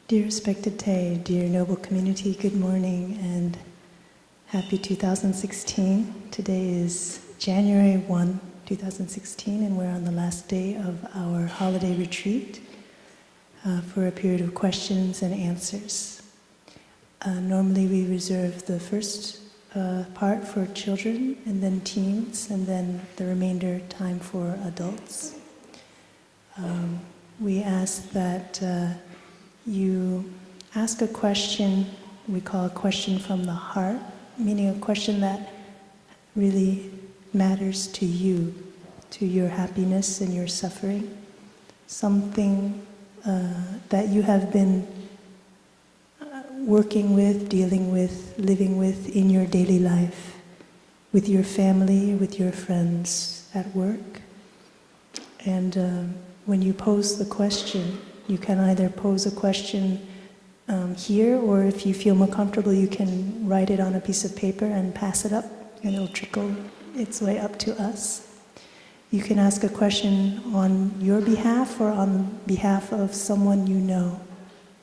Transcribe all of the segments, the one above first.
Dear respected Tay, dear noble community, good morning and happy 2016. Today is January 1, 2016, and we're on the last day of our holiday retreat for a period of questions and answers. Normally we reserve the first part for children and then teens and then the remainder time for adults. We ask that you ask a question we call a question from the heart, meaning a question that really matters to you, to your happiness and your suffering, something that you have been working with, dealing with, living with in your daily life, with your family, with your friends, at work. And when you pose the question, you can either pose a question here, or if you feel more comfortable, you can write it on a piece of paper and pass it up, and it'll trickle its way up to us. You can ask a question on your behalf or on behalf of someone you know,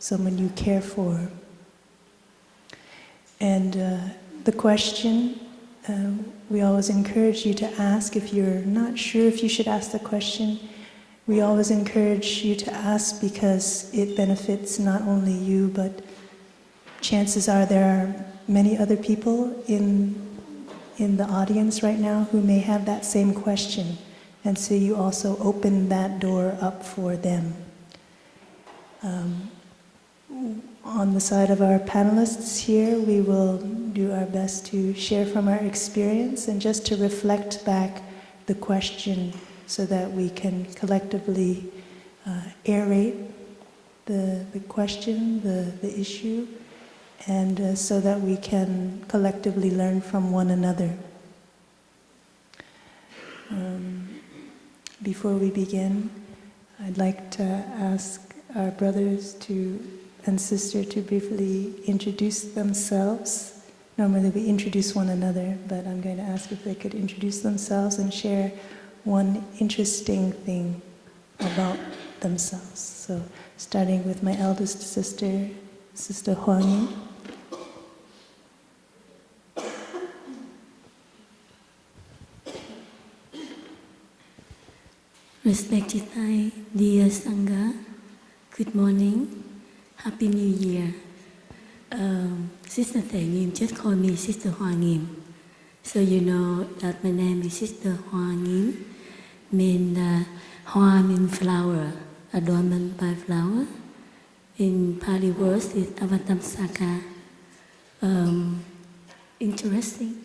someone you care for. And the question, we always encourage you to ask if you're not sure if you should ask the question. We always encourage you to ask because it benefits not only you, but chances are there are many other people in the audience right now who may have that same question. And so you also open that door up for them. On the side of our panelists here, we will do our best to share from our experience and just to reflect back the question so that we can collectively aerate the question, the issue, and so that we can collectively learn from one another. Before we begin, I'd like to ask our brothers and sister to briefly introduce themselves. Normally we introduce one another, but I'm going to ask if they could introduce themselves and share one interesting thing about themselves. So, starting with my eldest sister, Sister Hoa Nghiem. Respected Thai, dear Sangha, good morning, Happy New Year. Sister Thay Nghiem just called me Sister Hoa Nghiem. So you know that my name is Sister Hoa Nghiem. Hoa means flower, adornment by flower. In Pali words, it's Avatam Saka. Interesting.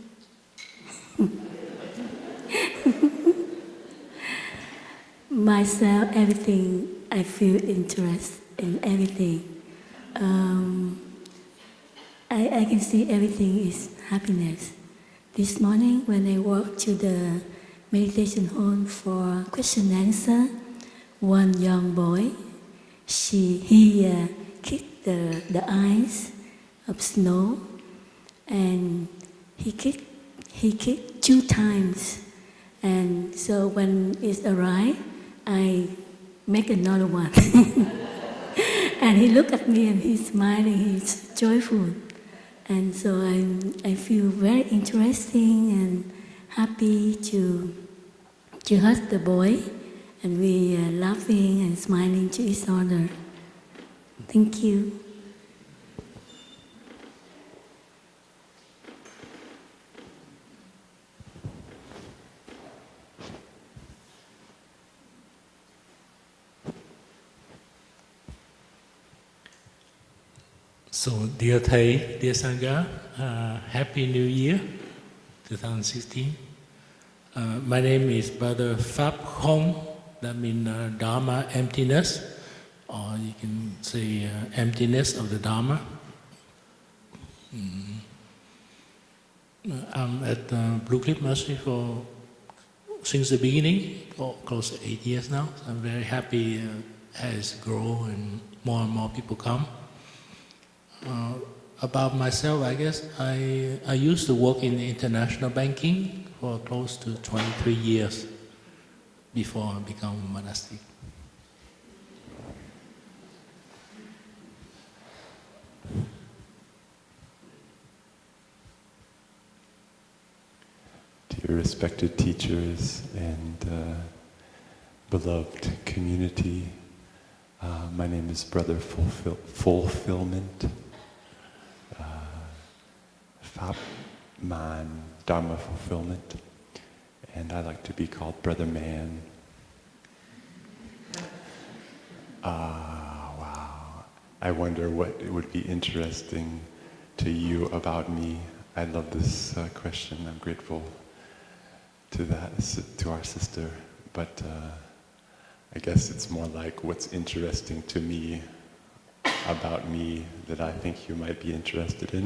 Myself, everything, I feel interest in everything. I can see everything is happiness. This morning when I walked to the meditation hall for question and answer, one young boy, he kicked the ice of snow, and he kicked 2 times. And so when it arrived, I make another one. And he looked at me and he's smiling, he's joyful. And so I feel very interesting and happy to hug the boy, and we are laughing and smiling to each other. Thank you. So, dear Thầy, dear Sangha, Happy New Year, 2016. My name is Brother Phap Khong, that means Dharma emptiness, or you can say emptiness of the Dharma. I'm at Blue Cliff Monastery since the beginning, for close to 8 years now. So I'm very happy as it grows and more people come. About myself, I guess I used to work in international banking for close to 23 years before I became monastic. your respected teachers and beloved community. My name is Brother Fulfillment. Phap Man Dharma Fulfillment. And I like to be called Brother Man. Wow. I wonder what it would be interesting to you about me. I love this question. I'm grateful to that, to our sister. But I guess it's more like what's interesting to me about me that I think you might be interested in.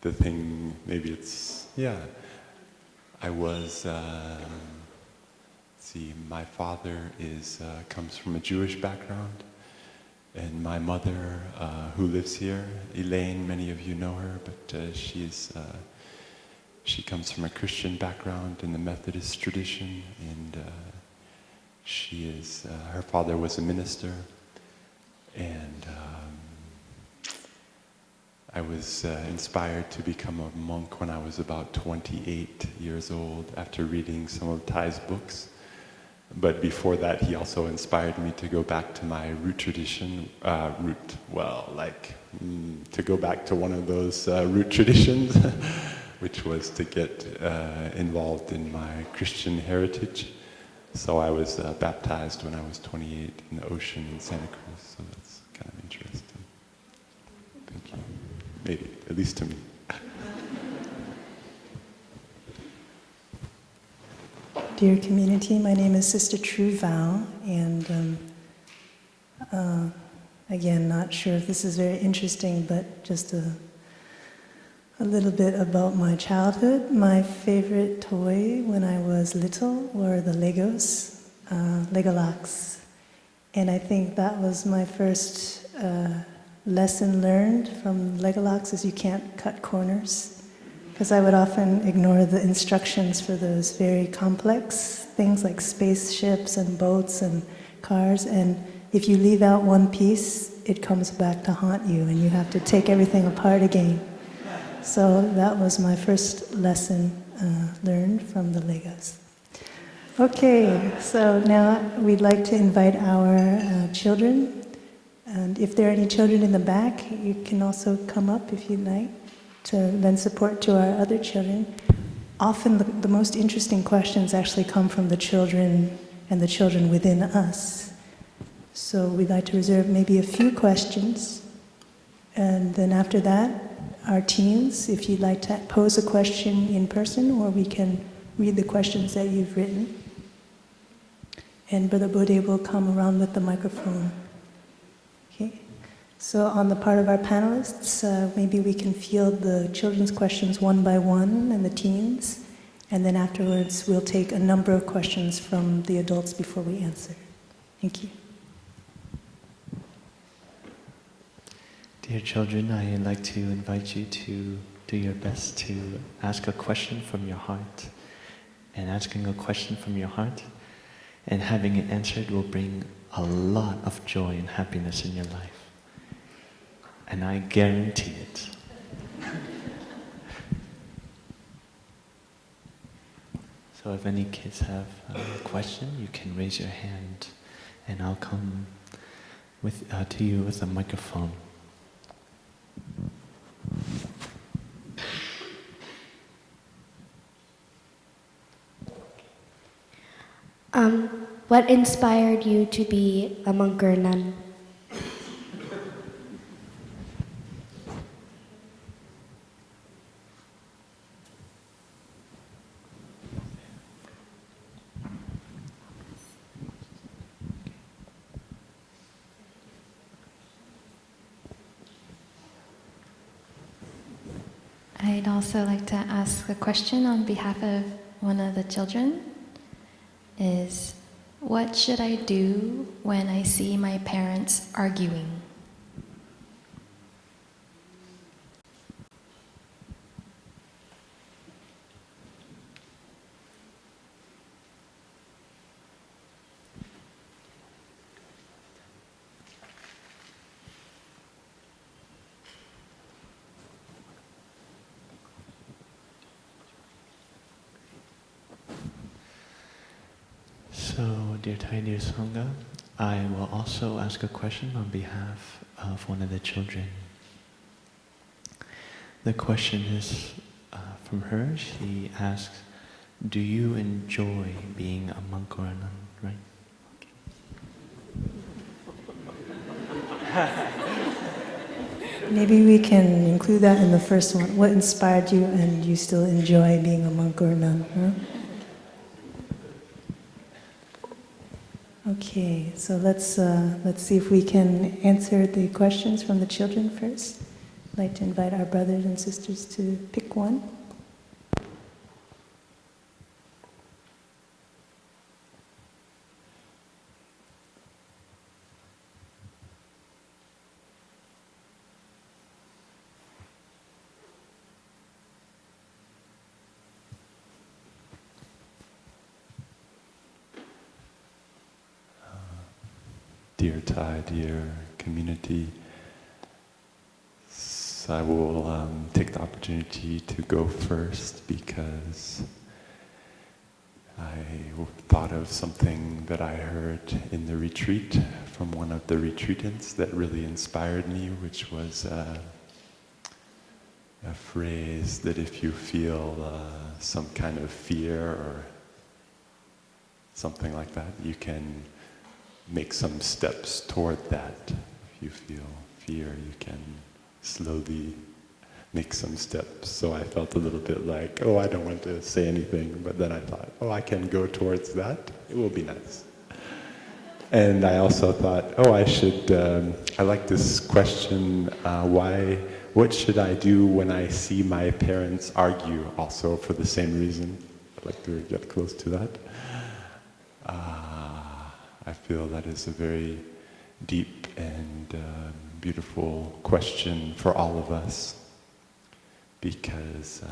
The thing, maybe it's, I was, my father comes from a Jewish background, and my mother, who lives here, Elaine, many of you know her, but she comes from a Christian background in the Methodist tradition, and her father was a minister, and I was inspired to become a monk when I was about 28 years old after reading some of Thai's books. But before that, he also inspired me to go back to my root tradition, to go back to one of those root traditions, which was to get involved in my Christian heritage. So I was baptized when I was 28 in the ocean in Santa Cruz, so that's kind of interesting. Thank you. Maybe, at least to me. Dear community, my name is Sister True Vow, and again, not sure if this is very interesting, but just a little bit about my childhood. My favorite toy when I was little were the Legos, Legolocks, and I think that was my first lesson learned from Legolocks is you can't cut corners, because I would often ignore the instructions for those very complex things like spaceships and boats and cars, and if you leave out one piece, it comes back to haunt you and you have to take everything apart again. So that was my first lesson learned from the Legos. Okay, so now we'd like to invite our children. And if there are any children in the back, you can also come up if you'd like to lend support to our other children. Often the most interesting questions actually come from the children and the children within us. So we'd like to reserve maybe a few questions. And then after that, our teens, if you'd like to pose a question in person, or we can read the questions that you've written. And Brother Bode will come around with the microphone. Okay. So on the part of our panelists, maybe we can field the children's questions one by one and the teens, and then afterwards we'll take a number of questions from the adults before we answer. Thank you. Dear children, I'd like to invite you to do your best to ask a question from your heart. And asking a question from your heart and having it answered will bring a lot of joy and happiness in your life. And I guarantee it. So if any kids have a question, you can raise your hand and I'll come to you with a microphone. What inspired you to be a monk or nun? I'd also like to ask a question on behalf of one of the children. Is, what should I do when I see my parents arguing? So, dear Thai, dear Sangha, I will also ask a question on behalf of one of the children. The question is from her. She asks, do you enjoy being a monk or a nun, right? Maybe we can include that in the first one. What inspired you and you still enjoy being a monk or a nun? Huh? Okay, so let's see if we can answer the questions from the children first. I'd like to invite our brothers and sisters to pick one. Dear Thai, dear community, I will take the opportunity to go first because I thought of something that I heard in the retreat from one of the retreatants that really inspired me, which was a phrase that if you feel some kind of fear or something like that, you can make some steps toward that. If you feel fear, you can slowly make some steps. So I felt a little bit like, oh, I don't want to say anything, but then I thought, oh, I can go towards that. It will be nice. And I also thought, oh, I like this question, what should I do when I see my parents argue? Also for the same reason. I'd like to get close to that. I feel that is a very deep and beautiful question for all of us, because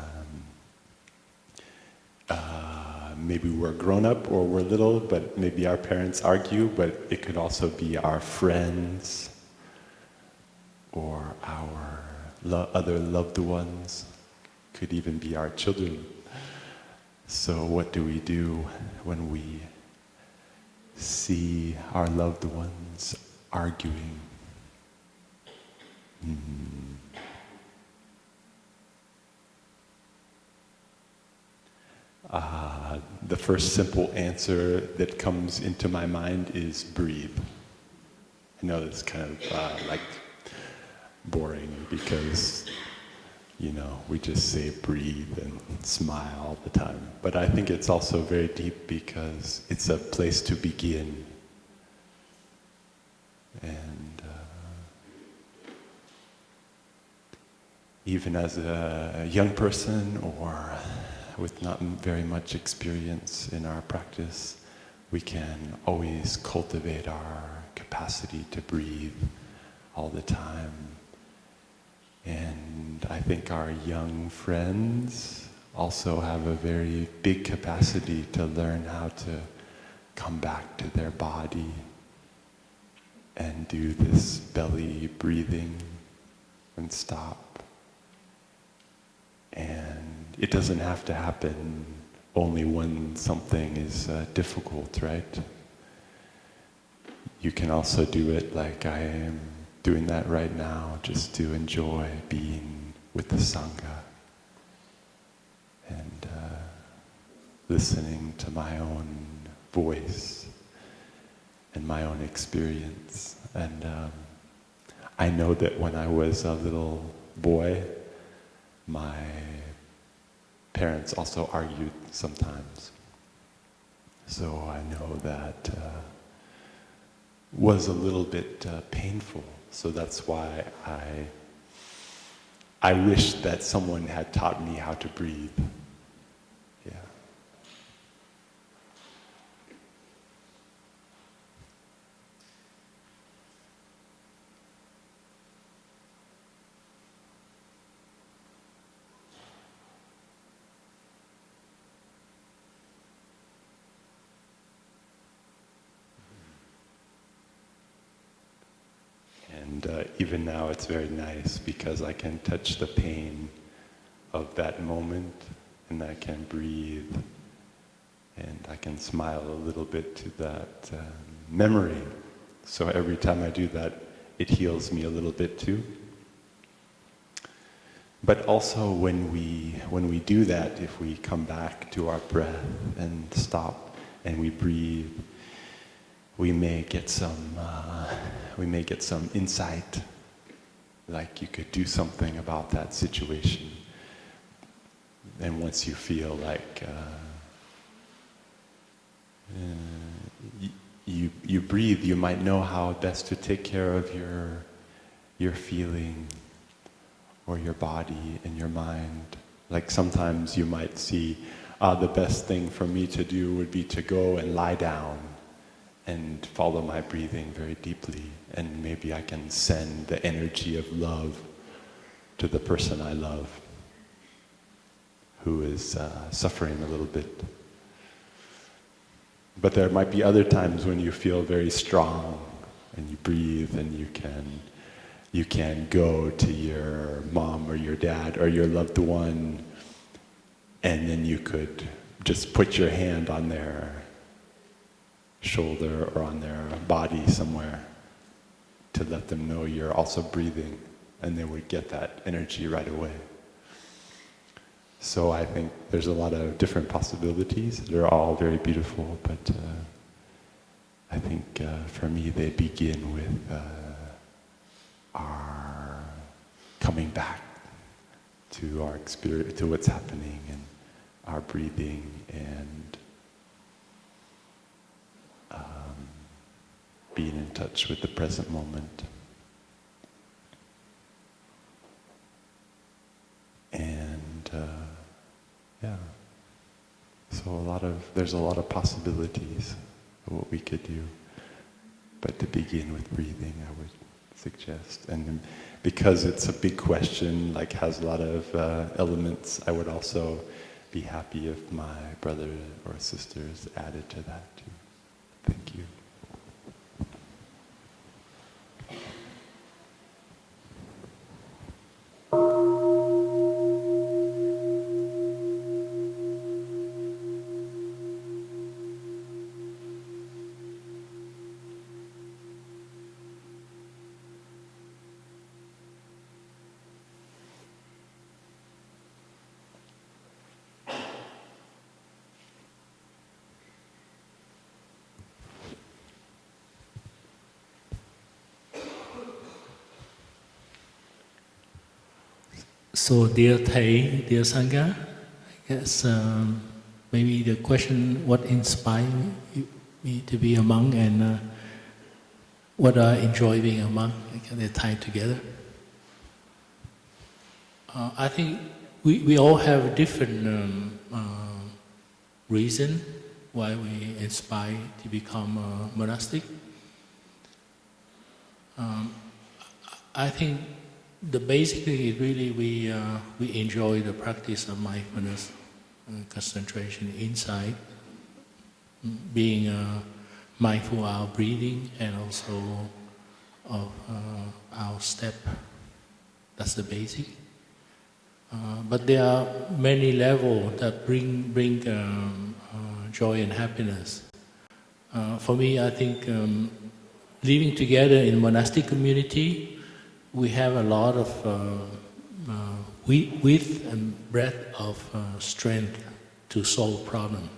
maybe we're grown up or we're little, but maybe our parents argue, but it could also be our friends or our other loved ones, could even be our children. So what do we do when we see our loved ones arguing? The first simple answer that comes into my mind is breathe. I know it's kind of like boring because, we just say breathe and smile all the time. But I think it's also very deep because it's a place to begin. And even as a young person or with not very much experience in our practice, we can always cultivate our capacity to breathe all the time. And I think our young friends also have a very big capacity to learn how to come back to their body and do this belly breathing and stop. And it doesn't have to happen only when something is difficult, right? You can also do it like I am doing that right now, just to enjoy being with the Sangha and listening to my own voice and my own experience. And I know that when I was a little boy, my parents also argued sometimes. So I know that was a little bit painful. So that's why I wish that someone had taught me how to breathe. Yeah. And even now it's very nice because I can touch the pain of that moment and I can breathe and I can smile a little bit to that memory. So every time I do that, it heals me a little bit too. But also when we do that, if we come back to our breath and stop and we breathe, we may get some insight, like you could do something about that situation. And once you feel like you breathe, you might know how best to take care of your feeling or your body and your mind. Like sometimes you might see, the best thing for me to do would be to go and lie down and follow my breathing very deeply, and maybe I can send the energy of love to the person I love who is suffering a little bit. But there might be other times when you feel very strong and you breathe and you can go to your mom or your dad or your loved one, and then you could just put your hand on their shoulder or on their body somewhere to let them know you're also breathing, and they would get that energy right away. So I think there's a lot of different possibilities. They're all very beautiful, but I think for me they begin with our coming back to our experience, to what's happening, and our breathing, and being in touch with the present moment. And yeah, so there's a lot of possibilities of what we could do. But to begin with breathing, I would suggest. And because it's a big question, like has a lot of elements, I would also be happy if my brother or sisters added to that too. Thank you. So, dear Thầy, dear Sangha, I guess maybe the question, what inspired me to be a monk, and what I enjoy being a monk, they're tied together. I think we all have different reason why we inspire to become a monastic. I think the basically really we enjoy the practice of mindfulness, concentration inside, being mindful of our breathing and also of our step. That's the basic. But there are many levels that bring joy and happiness. For me, I think living together in monastic community, we have a lot of width and breadth of strength to solve problems.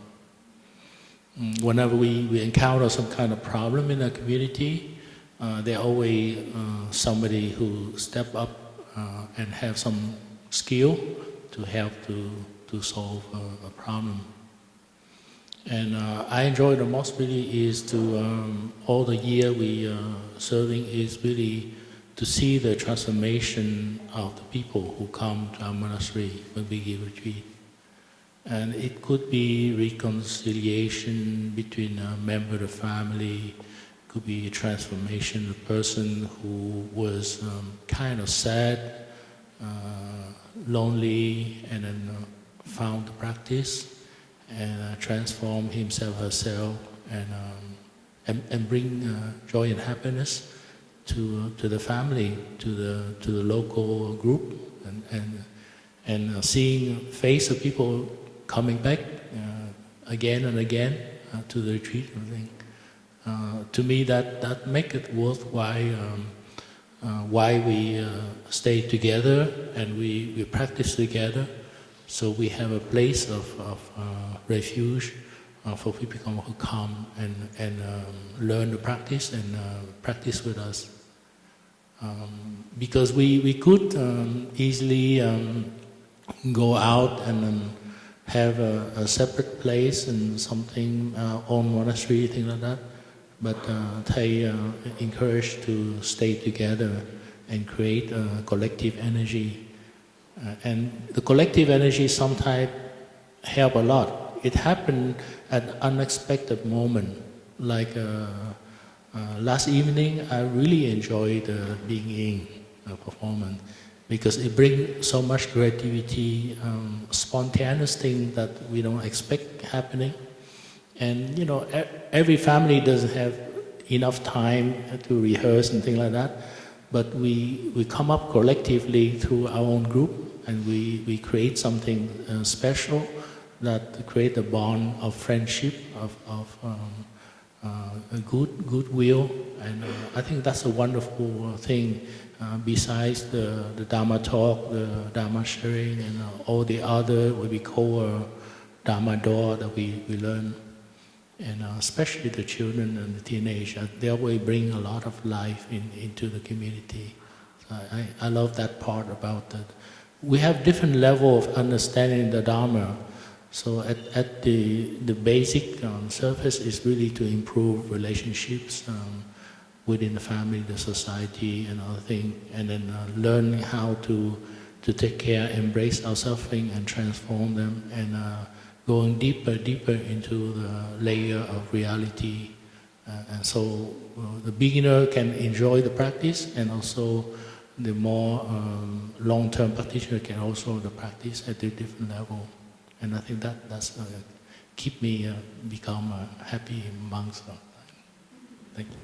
Whenever we encounter some kind of problem in a community, there always somebody who step up and have some skill to help to solve a problem. And I enjoy the most really is to all the year we serving is really to see the transformation of the people who come to our monastery when we give retreat. And it could be reconciliation between a member of the family, could be a transformation of a person who was kind of sad, lonely, and then found the practice and transform himself, herself, and bring joy and happiness to the family, to the local group, and seeing face of people coming back again and again, to the retreat. I think to me that make it worthwhile. Why we stay together and we practice together, so we have a place of refuge for people who come and learn to practice and practice with us. Because we could easily go out and have a separate place and something, own monastery, things like that. But Thầy encouraged to stay together and create a collective energy. And the collective energy sometimes help a lot. It happened at an unexpected moment. Like last evening, I really enjoyed being in a performance because it brings so much creativity, spontaneous thing that we don't expect happening. And every family doesn't have enough time to rehearse and things like that. But we come up collectively through our own group, and we create something special that create a bond of friendship, of goodwill, and I think that's a wonderful thing. Besides the Dharma talk, the Dharma sharing, and all the other what we call Dharma door that we learn. And especially the children and the teenagers, they always bring a lot of life into the community. So I love that part about that. We have different level of understanding the Dharma. So at the basic surface is really to improve relationships within the family, the society, and other things, and then learn how to take care, embrace our suffering, and transform them, and going deeper into the layer of reality. And so the beginner can enjoy the practice, and also the more long-term practitioner can also the practice at a different level. And I think that's keep me become a happy monk. Thank you.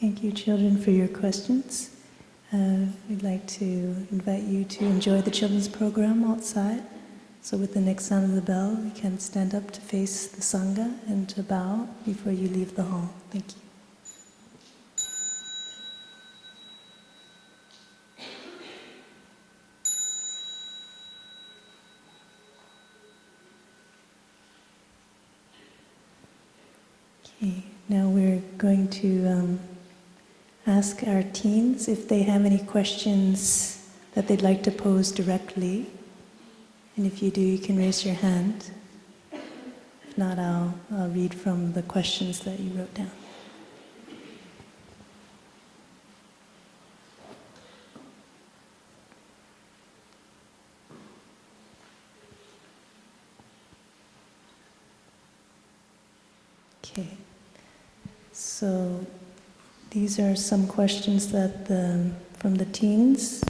Thank you, children, for your questions. We'd like to invite you to enjoy the children's program outside. So with the next sound of the bell, we can stand up to face the Sangha and to bow before you leave the hall. Thank you. Okay, now we're going to ask our teens if they have any questions that they'd like to pose directly. And if you do, you can raise your hand. If not, I'll read from the questions that you wrote down. Okay, so these are some questions that from the teens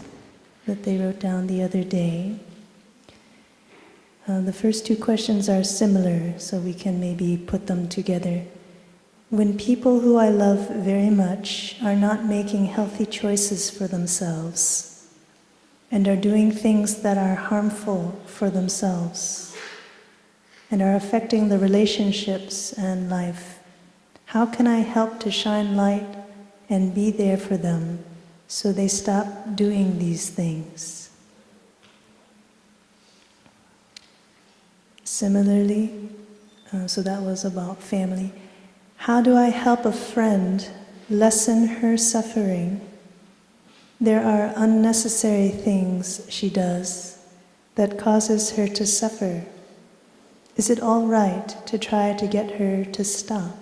that they wrote down the other day. The first two questions are similar, so we can maybe put them together. When people who I love very much are not making healthy choices for themselves and are doing things that are harmful for themselves and are affecting the relationships and life, how can I help to shine light and be there for them so they stop doing these things? Similarly, so that was about family. How do I help a friend lessen her suffering? There are unnecessary things she does that causes her to suffer. Is it all right to try to get her to stop?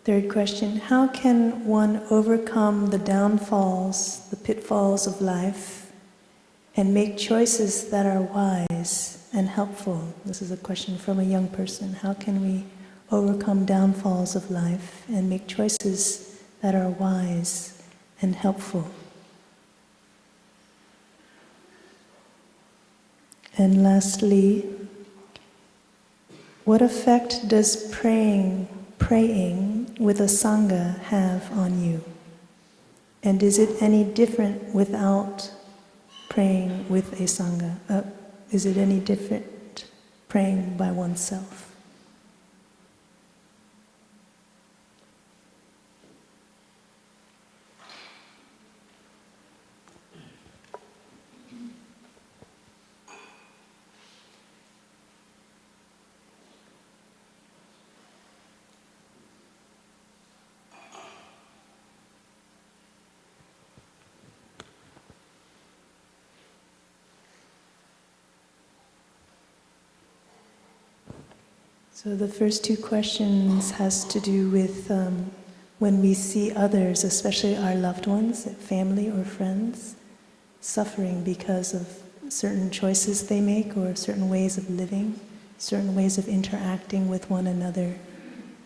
Third question, how can one overcome the downfalls, the pitfalls of life, and make choices that are wise and helpful? This is a question from a young person. How can we overcome downfalls of life and make choices that are wise and helpful? And lastly, what effect does praying with a Sangha have on you? And is it any different without praying with a Sangha? Is it any different praying by oneself? So the first two questions has to do with when we see others, especially our loved ones, family or friends, suffering because of certain choices they make or certain ways of living, certain ways of interacting with one another.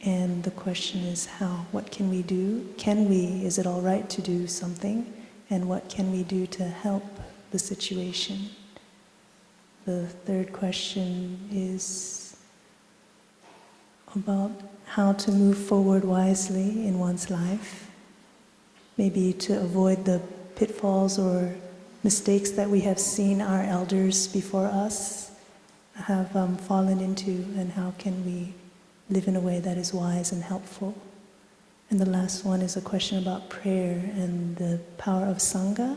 And the question is how? What can we do? Is it all right to do something? And what can we do to help the situation? The third question is about how to move forward wisely in one's life, maybe to avoid the pitfalls or mistakes that we have seen our elders before us have fallen into, and how can we live in a way that is wise and helpful. And the last one is a question about prayer and the power of Sangha,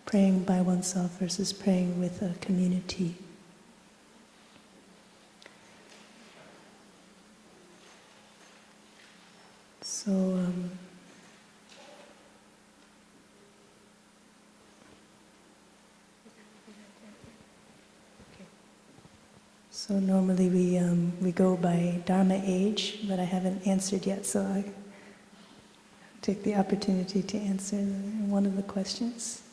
praying by oneself versus praying with a community. So normally we go by Dharma age, but I haven't answered yet, so I take the opportunity to answer one of the questions.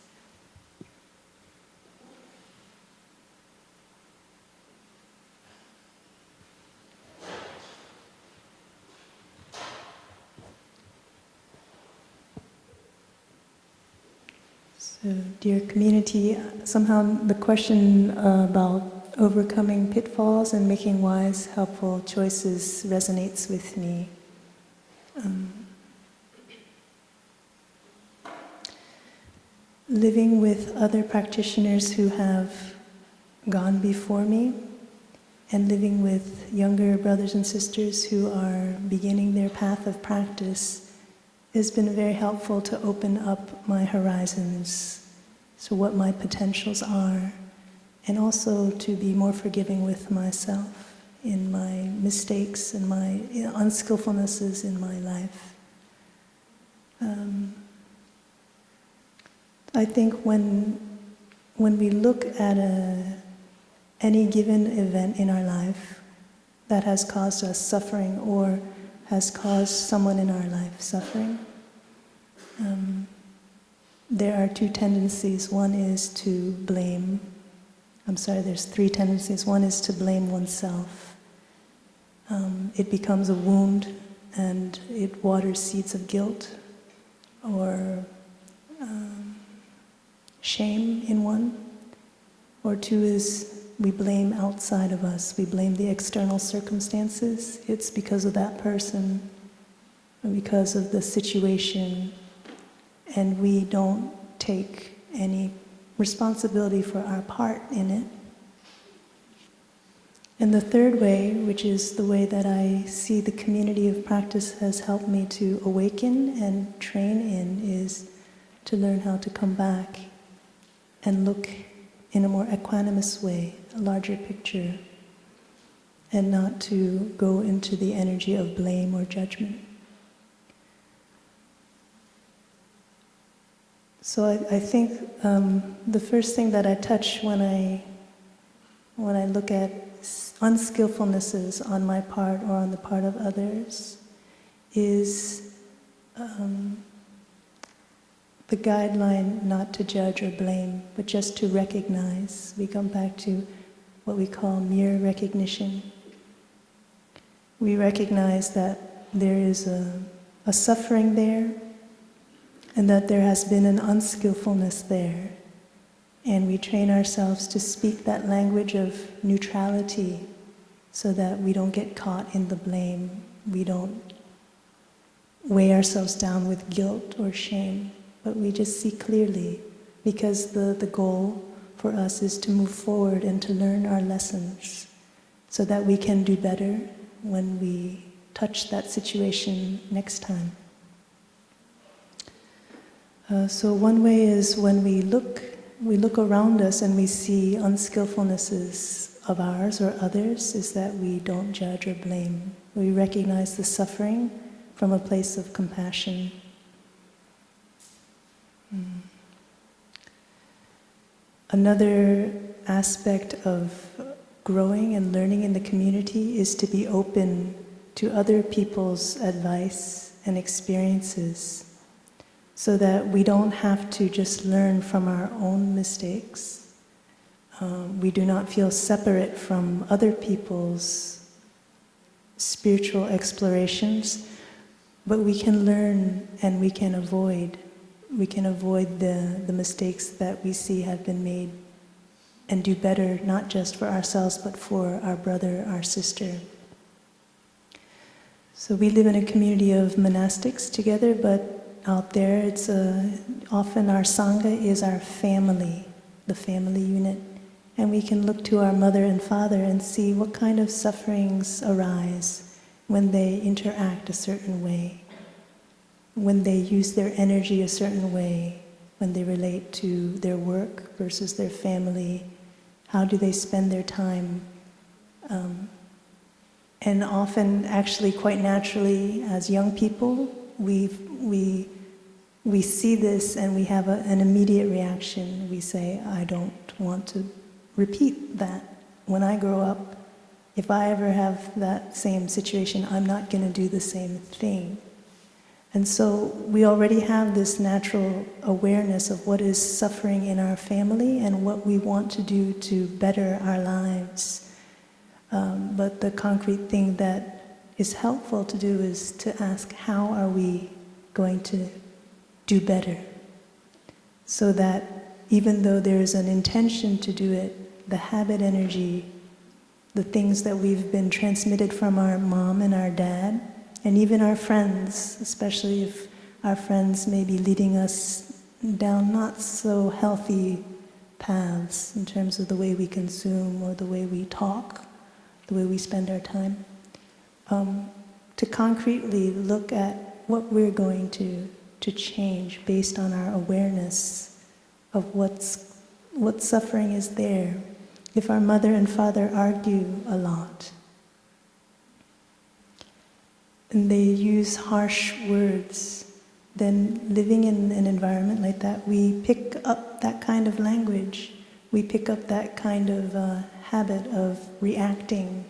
So, dear community, somehow the question about overcoming pitfalls and making wise, helpful choices resonates with me. Living with other practitioners who have gone before me, and living with younger brothers and sisters who are beginning their path of practice has been very helpful to open up my horizons, so what my potentials are, and also to be more forgiving with myself in my mistakes and my unskillfulnesses in my life. I think when we look at any given event in our life that has caused us suffering or has caused someone in our life suffering, there are two tendencies. One is to blame. There's three tendencies. One is to blame oneself. It becomes a wound and it waters seeds of guilt or shame in one. Or two is we blame outside of us. We blame the external circumstances. It's because of that person or because of the situation, and we don't take any responsibility for our part in it. And the third way, which is the way that I see the community of practice has helped me to awaken and train in, is to learn how to come back and look in a more equanimous way, a larger picture, and not to go into the energy of blame or judgment. So I think the first thing that I touch when I look at unskillfulnesses on my part or on the part of others is the guideline not to judge or blame, but just to recognize. We come back to what we call mere recognition. We recognize that there is a suffering there, and that there has been an unskillfulness there. And we train ourselves to speak that language of neutrality so that we don't get caught in the blame. We don't weigh ourselves down with guilt or shame, but we just see clearly, because the goal for us is to move forward and to learn our lessons so that we can do better when we touch that situation next time. So one way is when we look around us and we see unskillfulnesses of ours or others, is that we don't judge or blame. We recognize the suffering from a place of compassion. Another aspect of growing and learning in the community is to be open to other people's advice and experiences, so that we don't have to just learn from our own mistakes. We do not feel separate from other people's spiritual explorations, but we can learn and we can avoid. We can avoid the mistakes that we see have been made and do better, not just for ourselves, but for our brother, our sister. So we live in a community of monastics together, but out there, it's often our Sangha is our family, the family unit. And we can look to our mother and father and see what kind of sufferings arise when they interact a certain way, when they use their energy a certain way, when they relate to their work versus their family. How do they spend their time? And often, actually, quite naturally, as young people, we see this and we have an immediate reaction. We say, I don't want to repeat that. When I grow up, if I ever have that same situation, I'm not going to do the same thing. And so we already have this natural awareness of what is suffering in our family and what we want to do to better our lives. But the concrete thing that is helpful to do is to ask, how are we going to do better? So that even though there's an intention to do it, the habit energy, the things that we've been transmitted from our mom and our dad, and even our friends, especially if our friends may be leading us down not so healthy paths in terms of the way we consume or the way we talk, the way we spend our time, to concretely look at what we're going to change based on our awareness of what suffering is there. If our mother and father argue a lot, and they use harsh words, then living in an environment like that, we pick up that kind of language. We pick up that kind of habit of reacting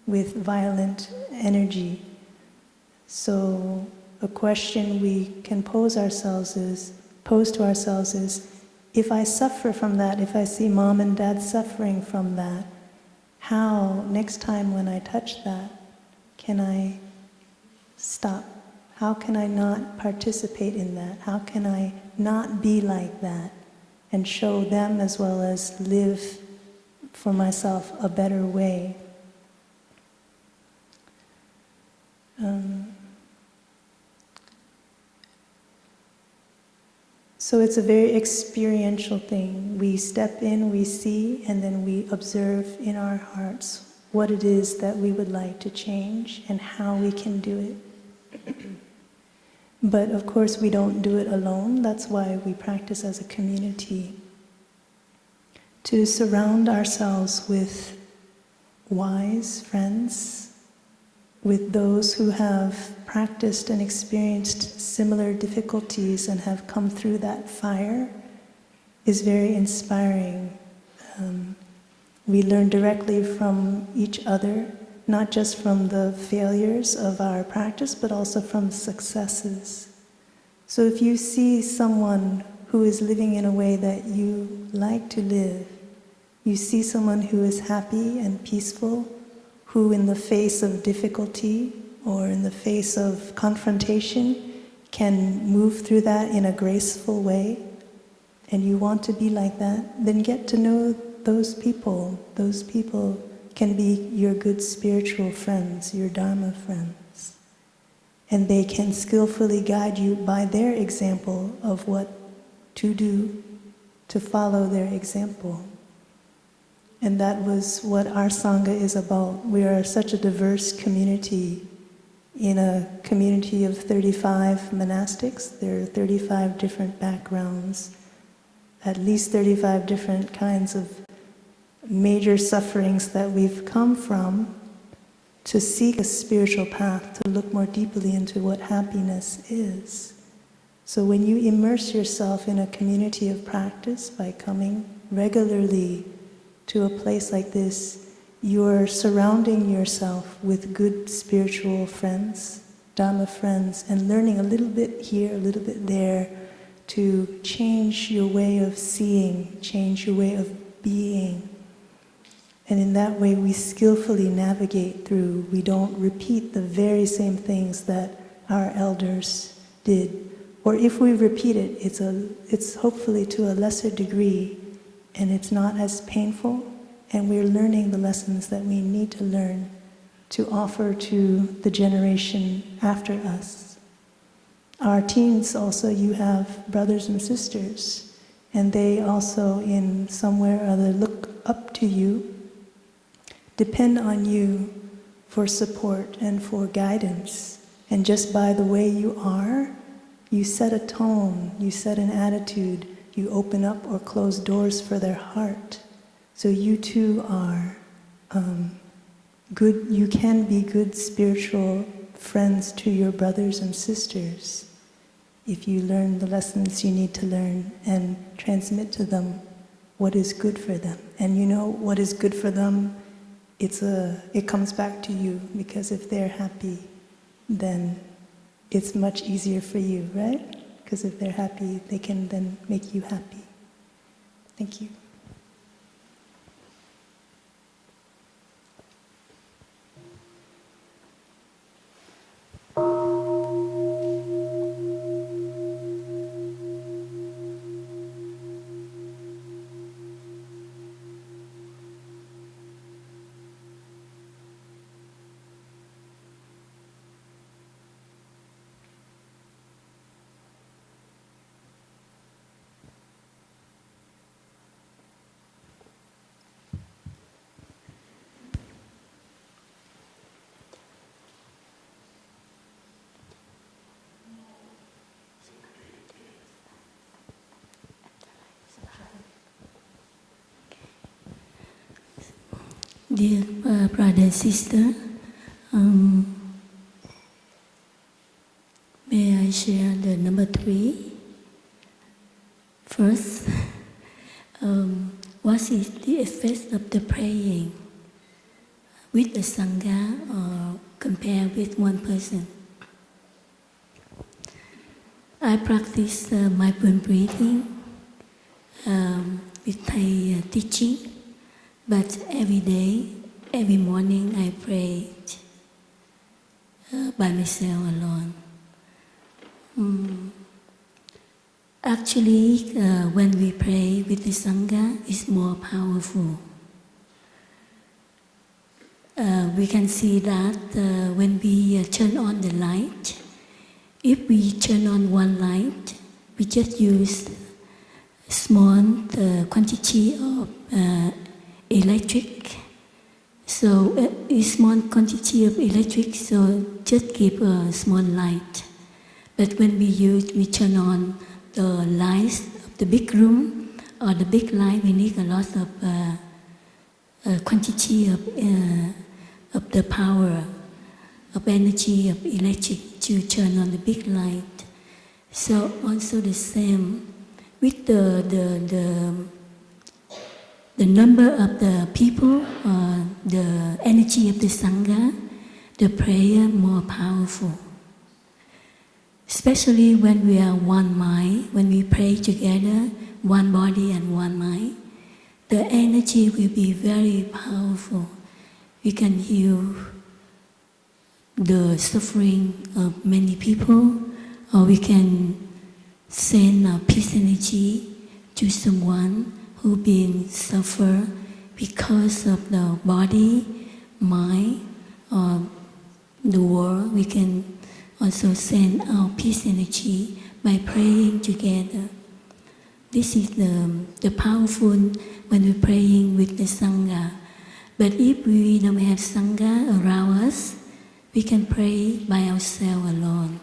with violent energy. So a question we can pose to ourselves is, if I suffer from that, if I see mom and dad suffering from that, how, next time when I touch that, can I stop? How can I not participate in that? How can I not be like that and show them as well as live for myself a better way? So it's a very experiential thing. We step in, we see, and then we observe in our hearts what it is that we would like to change and how we can do it. But of course we don't do it alone. That's why we practice as a community. To surround ourselves with wise friends, with those who have practiced and experienced similar difficulties and have come through that fire, is very inspiring. We learn directly from each other not just from the failures of our practice, but also from successes. So if you see someone who is living in a way that you like to live, you see someone who is happy and peaceful, who in the face of difficulty or in the face of confrontation can move through that in a graceful way, and you want to be like that, then get to know those people. Those people can be your good spiritual friends, your Dharma friends. And they can skillfully guide you by their example of what to do, to follow their example. And that was what our Sangha is about. We are such a diverse community. In a community of 35 monastics, there are 35 different backgrounds, at least 35 different kinds of major sufferings that we've come from to seek a spiritual path, to look more deeply into what happiness is. So when you immerse yourself in a community of practice by coming regularly to a place like this, you're surrounding yourself with good spiritual friends, Dharma friends, and learning a little bit here, a little bit there to change your way of seeing, change your way of being. And in that way we skillfully navigate through. We don't repeat the very same things that our elders did. Or if we repeat it, it's hopefully to a lesser degree, and it's not as painful, and we're learning the lessons that we need to learn to offer to the generation after us. Our teens also, you have brothers and sisters, and they also in some way or other look up to you, depend on you for support and for guidance. And just by the way you are, you set a tone, you set an attitude, you open up or close doors for their heart. So you too are good, you can be good spiritual friends to your brothers and sisters if you learn the lessons you need to learn and transmit to them what is good for them. And you know what is good for them, it comes back to you, because if they're happy, then it's much easier for you, right? Because if they're happy, they can then make you happy. Thank you. Dear brother and sister, may I share the number 3? First, what is the effect of the praying with the Sangha or compare with one person? I practice mindful breathing with Thai teaching. But every day, every morning I pray by myself alone. Actually, when we pray with the Sangha, it's more powerful. We can see that when we turn on the light, if we turn on one light, we just use small quantity of electric. So a small quantity of electric, so just give a small light. But when we turn on the lights of the big room or the big light, we need a lot of quantity of the power, of energy, of electric to turn on the big light. So also the same with the number of the people the energy of the Sangha, the prayer more powerful. Especially when we are one mind, when we pray together, one body and one mind, the energy will be very powerful. We can heal the suffering of many people, or we can send our peace energy to someone who been suffer because of the body, mind, or the world. We can also send our peace energy by praying together. This is the powerful when we're praying with the Sangha. But if we don't have Sangha around us, we can pray by ourselves alone.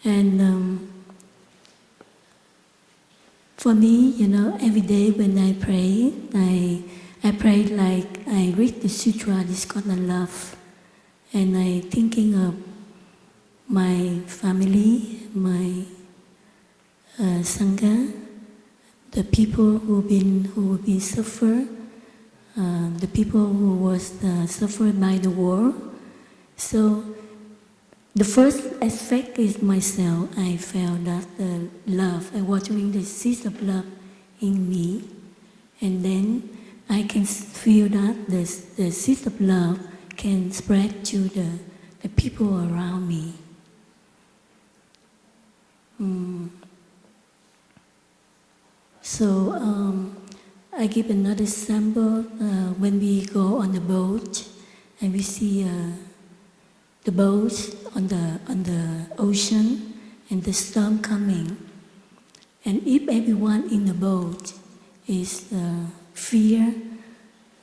And for me, every day when I pray, I pray like I read the sutra, this called the love, and I thinking of my family, my Sangha, the people who been suffer, the people who was suffered by the war. So the first aspect is myself. I felt that love, I watering the seeds of love in me, and then I can feel that the seeds of love can spread to the people around me. So I give another example. When we go on the boat and we see the boat on the ocean and the storm coming, and if everyone in the boat is fear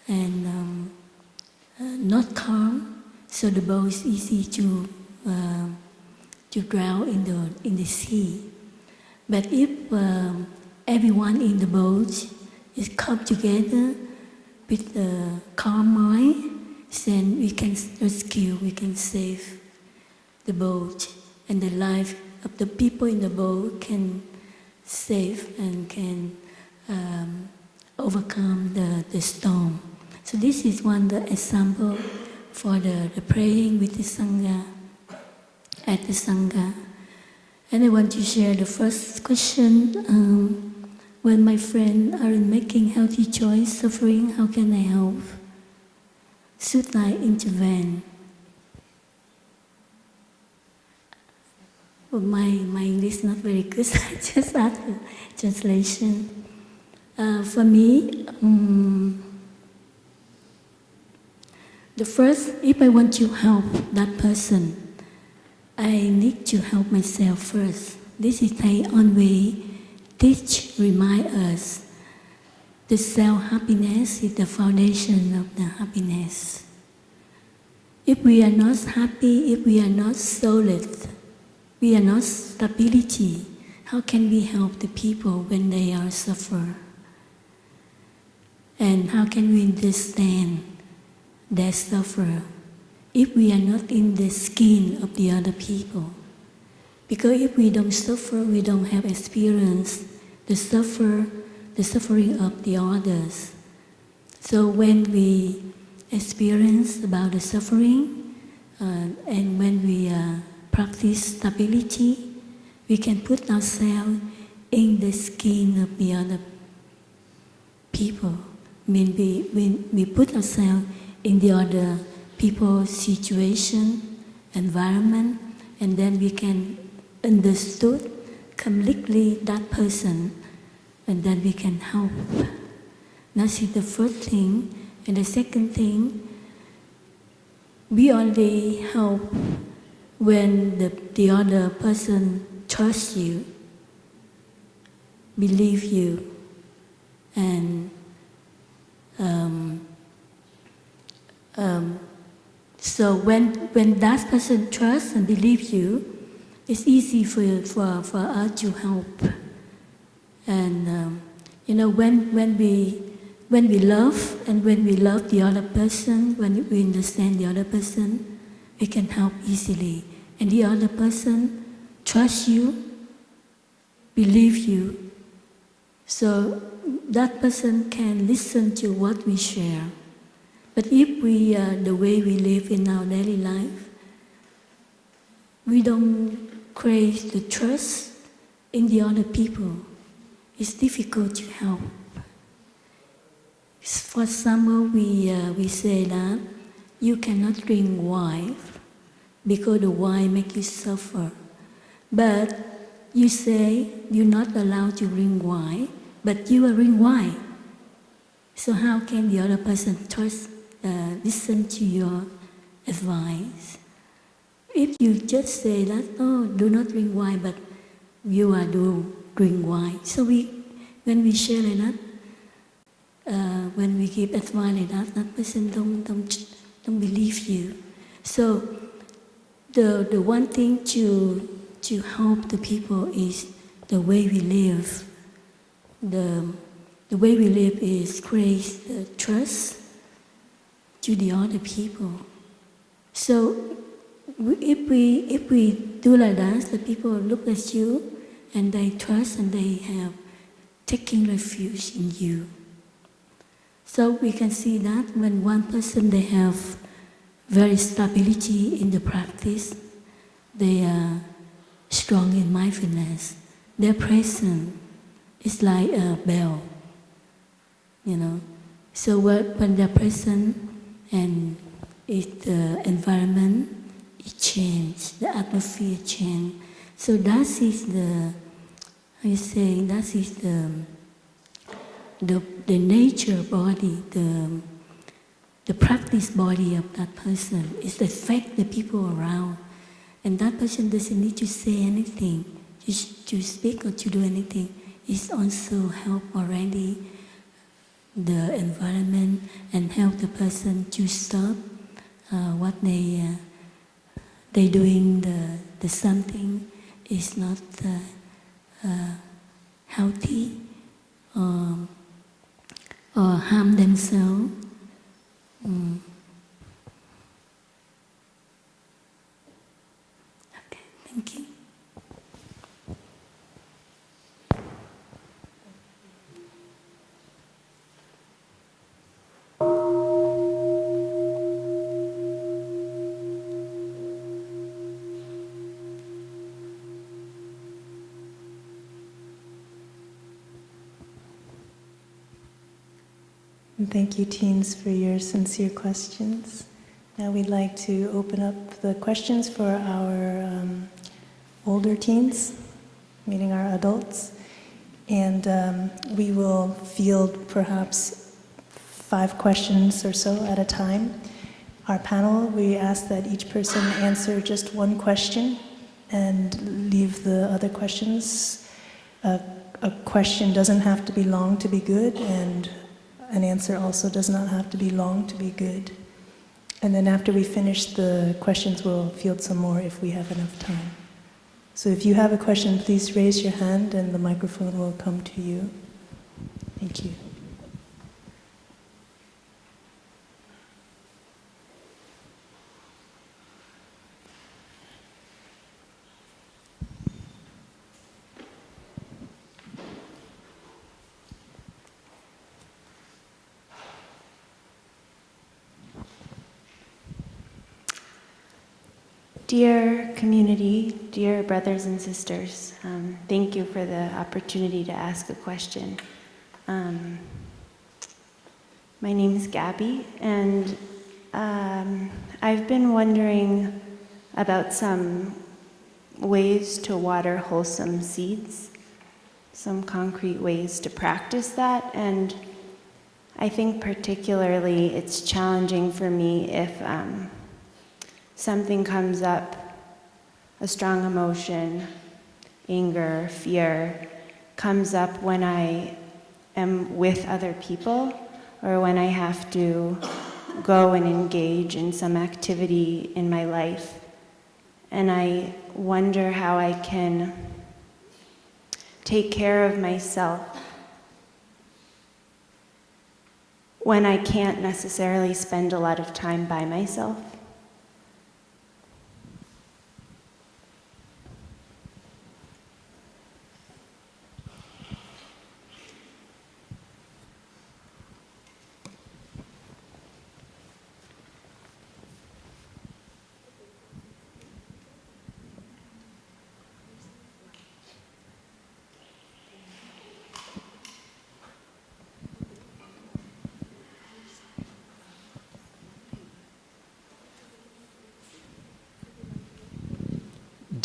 and not calm, so the boat is easy to drown in the sea. But if everyone in the boat is come together with a calm mind, then we can rescue, we can save the boat, and the life of the people in the boat can save and can overcome the storm. So this is one example for the praying with the Sangha, at the Sangha. And I want to share the first question. When my friends aren't making healthy choice, suffering, how can I help? Should I intervene? Well, my English is not very good, so I just ask the translation. For me, the first, if I want to help that person, I need to help myself first. This is Thầy always remind us the self-happiness is the foundation of the happiness. If we are not happy, if we are not solid, we are not stability, how can we help the people when they are suffer? And how can we understand their suffer if we are not in the skin of the other people? Because if we don't suffer, we don't have experience the suffering of the others. So when we experience about the suffering, and when we practice stability, we can put ourselves in the skin of the other people. When we put ourselves in the other people's situation, environment, and then we can understood completely that person, and then we can help. That's the first thing. And the second thing, we only help when the other person trusts you, believe you, and so when that person trusts and believes you, it's easy for us to help. And when we love, and when we love the other person, when we understand the other person, we can help easily. And the other person trusts you, believe you, so that person can listen to what we share. But if we, the way we live in our daily life, we don't crave the trust in the other people, it's difficult to help. For example, we say that you cannot drink wine because the wine makes you suffer. But you say you're not allowed to drink wine, but you are drinking wine. So how can the other person listen to your advice? If you just say that, oh, do not drink wine, but you are do drink wine. So when we share like that, when we give advice like that person don't believe you. So the one thing to help the people is the way we live. The way we live is create trust to the other people. So if we do like that, the people look at you and they trust and they have taking refuge in you. So we can see that when one person they have very stability in the practice, they are strong in mindfulness. Their presence is like a bell, you know. So when they're present and the environment it change, the atmosphere change. So that is the, how you say, that is the nature body, the practice body of that person. It affects the people around. And that person doesn't need to say anything, to speak or to do anything. It's also help already the environment and help the person to stop what they doing the something is not healthy or harm themselves. Okay, thank you. And thank you, teens, for your sincere questions. Now we'd like to open up the questions for our older teens, meaning our adults. And we will field perhaps 5 questions or so at a time. Our panel, we ask that each person answer just one question and leave the other questions. A question doesn't have to be long to be good, and an answer also does not have to be long to be good. And then after we finish the questions, we'll field some more if we have enough time. So if you have a question, please raise your hand and the microphone will come to you. Thank you. Dear community, dear brothers and sisters, thank you for the opportunity to ask a question. My name is Gabby, and I've been wondering about some ways to water wholesome seeds, some concrete ways to practice that, and I think particularly it's challenging for me if something comes up, a strong emotion, anger, fear, comes up when I am with other people or when I have to go and engage in some activity in my life. And I wonder how I can take care of myself when I can't necessarily spend a lot of time by myself.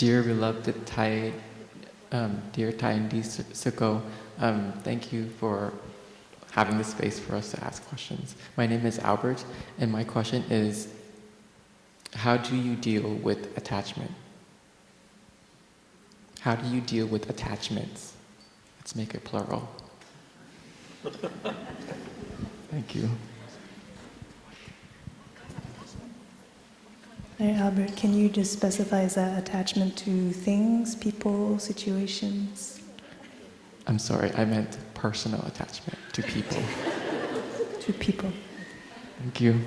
Dear beloved Thai, dear Thai and Siko, thank you for having the space for us to ask questions. My name is Albert, and my question is, how do you deal with attachment? How do you deal with attachments? Let's make it plural. Thank you. Hey, Albert, can you just specify, is that attachment to things, people, situations? I'm sorry, I meant personal attachment to people. To people. Thank you.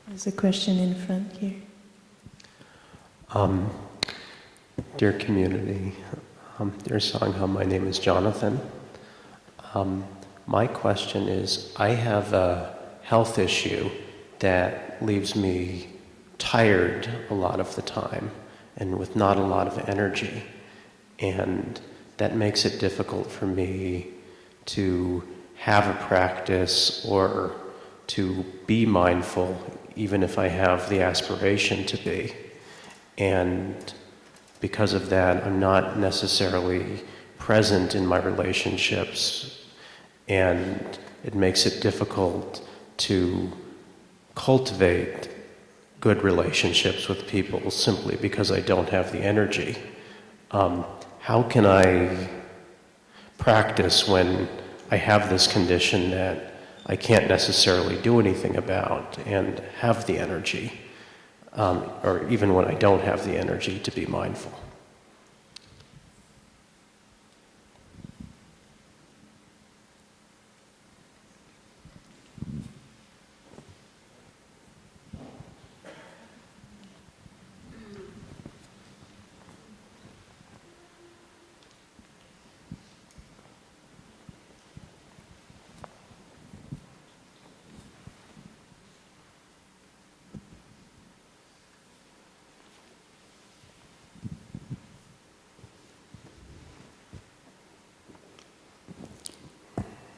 There's a question in front here. Dear community, dear Sangha, my name is Jonathan. My question is, I have a health issue that leaves me tired a lot of the time and with not a lot of energy. And that makes it difficult for me to have a practice or to be mindful, even if I have the aspiration to be. And because of that, I'm not necessarily present in my relationships, and it makes it difficult to cultivate good relationships with people simply because I don't have the energy. How can I practice when I have this condition that I can't necessarily do anything about and have the energy? Or even when I don't have the energy to be mindful.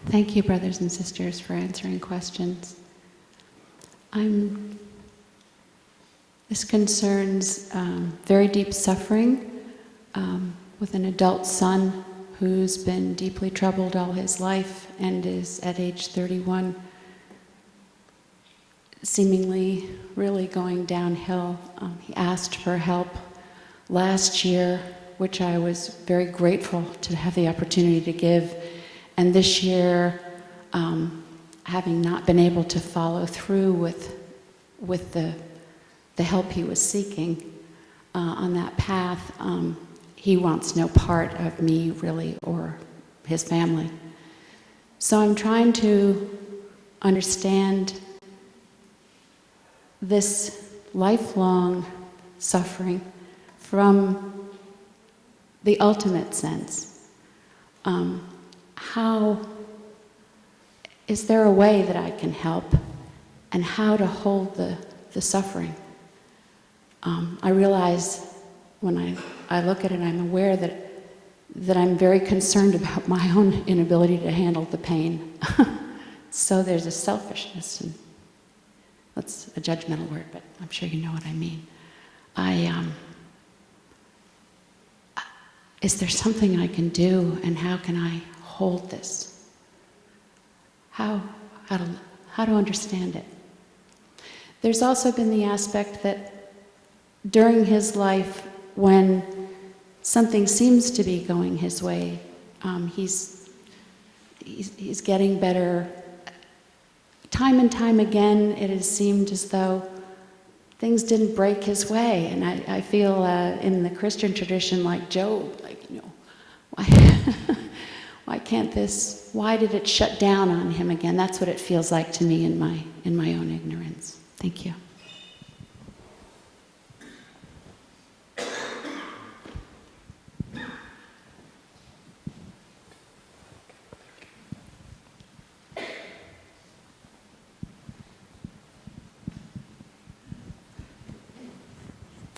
Thank you, brothers and sisters, for answering questions. This concerns very deep suffering with an adult son who's been deeply troubled all his life and is at age 31 seemingly really going downhill. He asked for help last year, which I was very grateful to have the opportunity to give. And this year, having not been able to follow through with the help he was seeking on that path, he wants no part of me, really, or his family. So I'm trying to understand this lifelong suffering from the ultimate sense. How is there a way that I can help, and how to hold the suffering? I realize when I look at it, I'm aware that I'm very concerned about my own inability to handle the pain. So there's a selfishness, and that's a judgmental word, but I'm sure you know what I mean. Is there something I can do, and how can I hold this? How to understand it? There's also been the aspect that during his life, when something seems to be going his way, he's getting better. Time and time again, it has seemed as though things didn't break his way, and I feel in the Christian tradition like Job, why did it shut down on him again? That's what it feels like to me in my own ignorance. Thank you.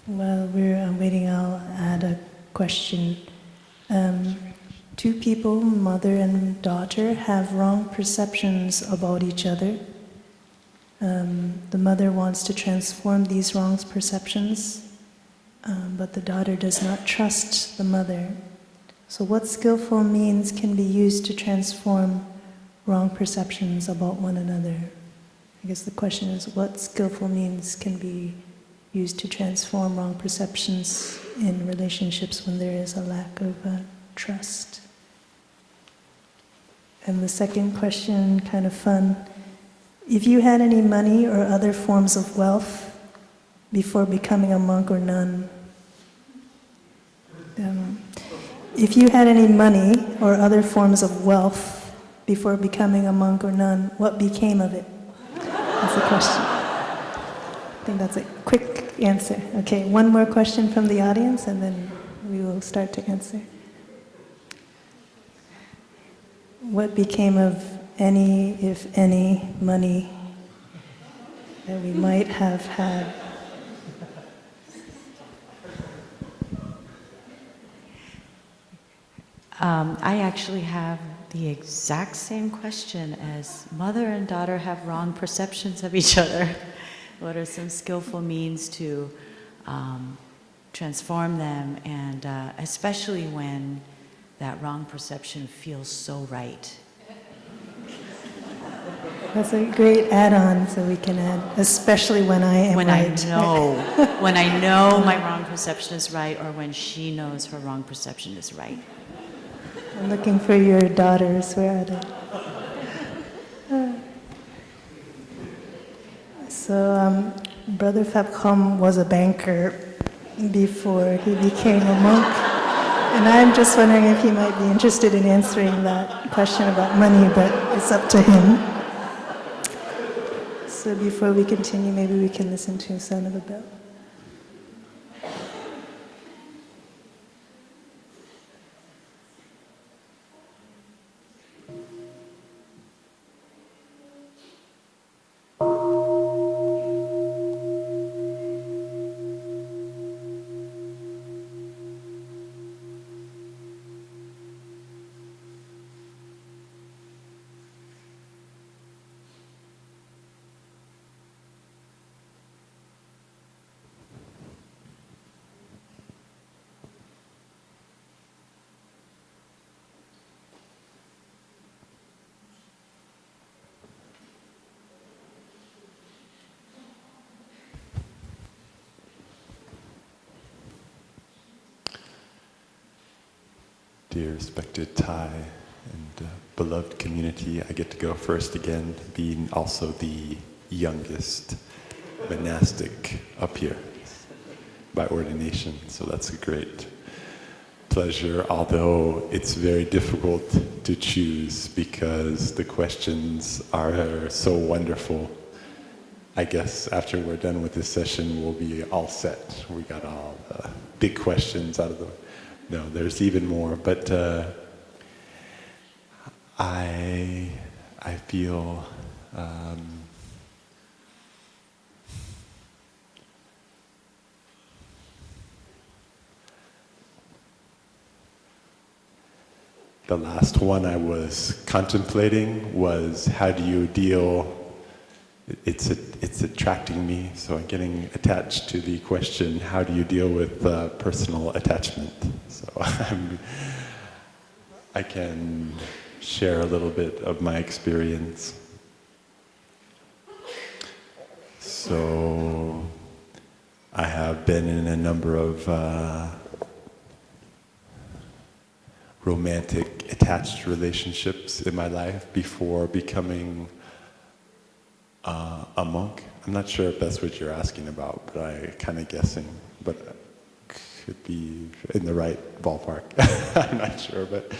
While we're waiting, I'll add a question. Two people, mother and daughter, have wrong perceptions about each other. The mother wants to transform these wrong perceptions, but the daughter does not trust the mother. So what skillful means can be used to transform wrong perceptions about one another? I guess the question is, what skillful means can be used to transform wrong perceptions in relationships when there is a lack of trust? And the second question, kind of fun. If you had any money or other forms of wealth before becoming a monk or nun, if you had any money or other forms of wealth before becoming a monk or nun, what became of it? That's the question. I think that's a quick answer. Okay, one more question from the audience and then we will start to answer. What became of any, if any, money that we might have had? I actually have the exact same question as mother and daughter have wrong perceptions of each other. What are some skillful means to transform them, and especially when that wrong perception feels so right? That's a great add-on, so we can add, especially when I am when right. When I know my wrong perception is right, or when she knows her wrong perception is right. I'm looking for your daughters. Where are they? So, Brother Phap Khong was a banker before he became a monk. And I'm just wondering if he might be interested in answering that question about money, but it's up to him. So before we continue, maybe we can listen to the sound of a bell. Dear respected Thai and beloved community, I get to go first again, being also the youngest monastic up here by ordination, so that's a great pleasure, although it's very difficult to choose because the questions are so wonderful. I guess after we're done with this session, we'll be all set. We got all the big questions out of the way. No, there's even more, but I feel the last one I was contemplating was how do you deal. It's attracting me, so I'm getting attached to the question, how do you deal with personal attachment? So I can share a little bit of my experience. So I have been in a number of romantic attached relationships in my life before becoming a monk. I'm not sure if that's what you're asking about, but I'm kind of guessing, but could be in the right ballpark. I'm not sure, but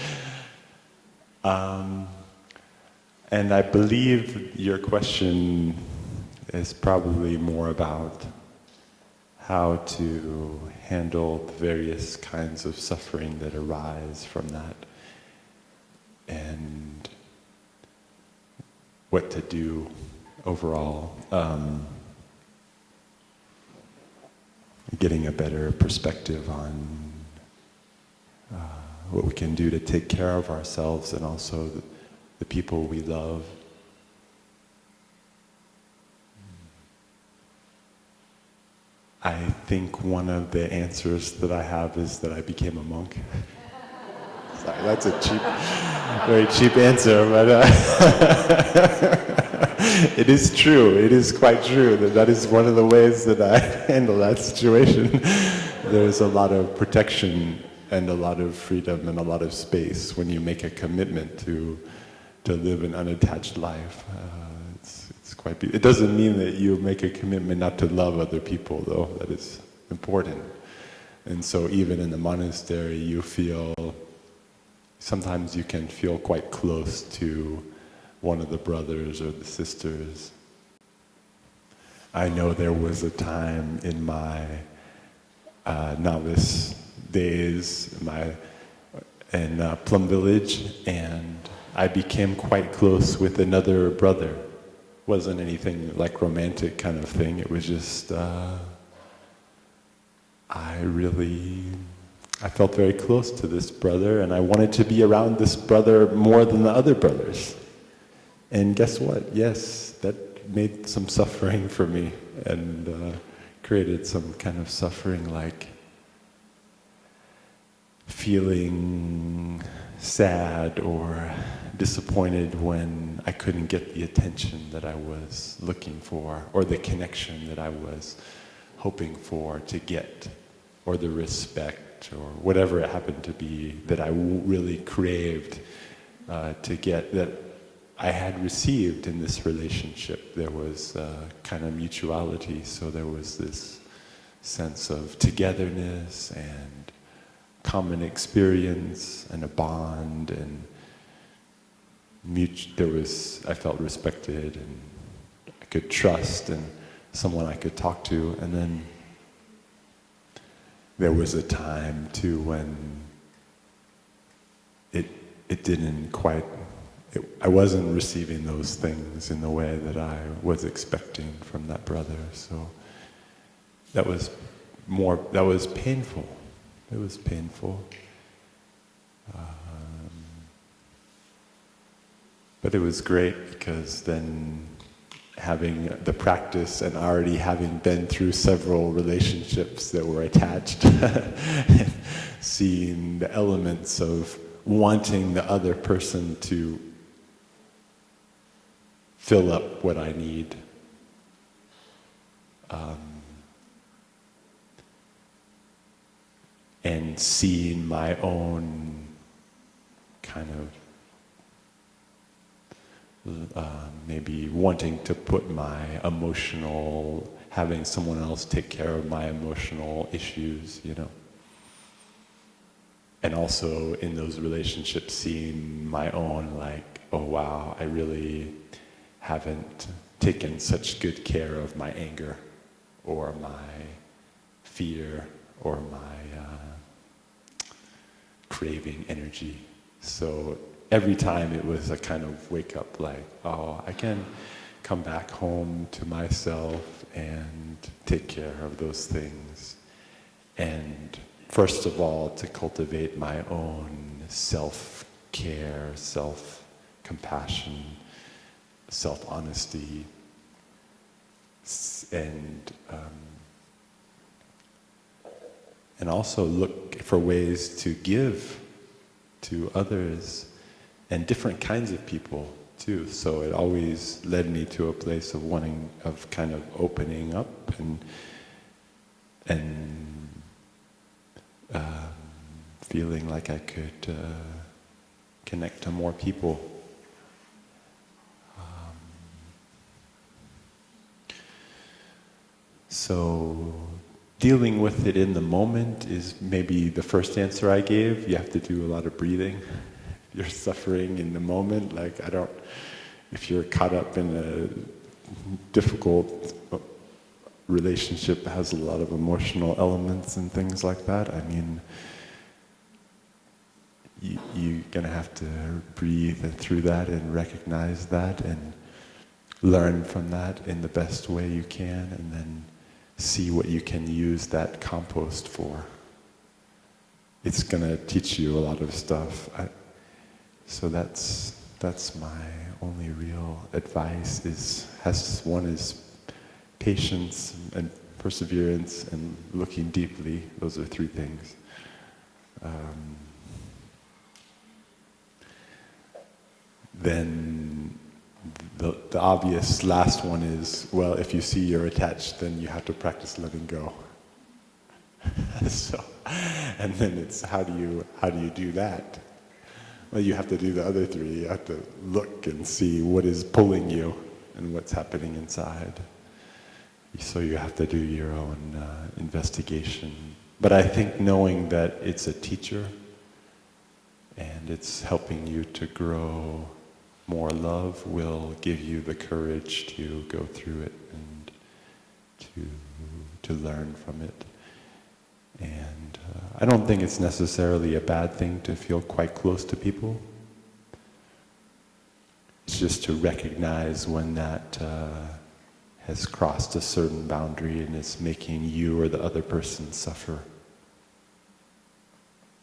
and I believe your question is probably more about how to handle the various kinds of suffering that arise from that, and what to do overall, getting a better perspective on what we can do to take care of ourselves and also the people we love. I think one of the answers that I have is that I became a monk. Sorry, that's a very cheap answer, but it is true. It is quite true that is one of the ways that I handle that situation. There's a lot of protection and a lot of freedom and a lot of space when you make a commitment to live an unattached life. It's quite beautiful. It doesn't mean that you make a commitment not to love other people, though. That is important. And so even in the monastery, you feel, sometimes you can feel quite close to one of the brothers or the sisters. I know there was a time in my novice days in Plum village, and I became quite close with another brother. Wasn't anything like romantic kind of thing. It was just I felt very close to this brother, and I wanted to be around this brother more than the other brothers. And guess what? Yes, that made some suffering for me and created some kind of suffering, like feeling sad or disappointed when I couldn't get the attention that I was looking for, or the connection that I was hoping for to get, or the respect, or whatever it happened to be that I really craved to get, that I had received in this relationship. There was kind of mutuality, so there was this sense of togetherness and common experience and a bond, and I felt respected and I could trust, and someone I could talk to. And then there was a time too when it didn't quite, I wasn't receiving those things in the way that I was expecting from that brother. So that was painful. It was painful. But it was great because then having the practice and already having been through several relationships that were attached, and seeing the elements of wanting the other person to fill up what I need. And seeing my own kind of maybe wanting to put having someone else take care of my emotional issues, And also in those relationships, seeing my own, like, oh wow, I really haven't taken such good care of my anger, or my fear, or my craving energy. So every time it was a kind of wake up, like, oh, I can come back home to myself and take care of those things. And first of all, to cultivate my own self-care, self-compassion, self-honesty, and also look for ways to give to others and different kinds of people too. So it always led me to a place of kind of opening up and feeling like I could connect to more people. So dealing with it in the moment is maybe the first answer I gave. You have to do a lot of breathing. You're suffering in the moment, if you're caught up in a difficult relationship that has a lot of emotional elements and things like that, I mean, you're gonna have to breathe through that and recognize that and learn from that in the best way you can, and then see what you can use that compost for. it's going to teach you a lot of stuff. So that's my only real advice one is patience and perseverance and looking deeply. Those are three things. Then the obvious last one is, well, if you see you're attached, then you have to practice letting go. So, and then it's how do you do that? Well, you have to do the other three. You have to look and see what is pulling you and what's happening inside. So you have to do your own investigation. But I think knowing that it's a teacher and it's helping you to grow more love will give you the courage to go through it and to learn from it. And I don't think it's necessarily a bad thing to feel quite close to people. It's just to recognize when that has crossed a certain boundary and is making you or the other person suffer.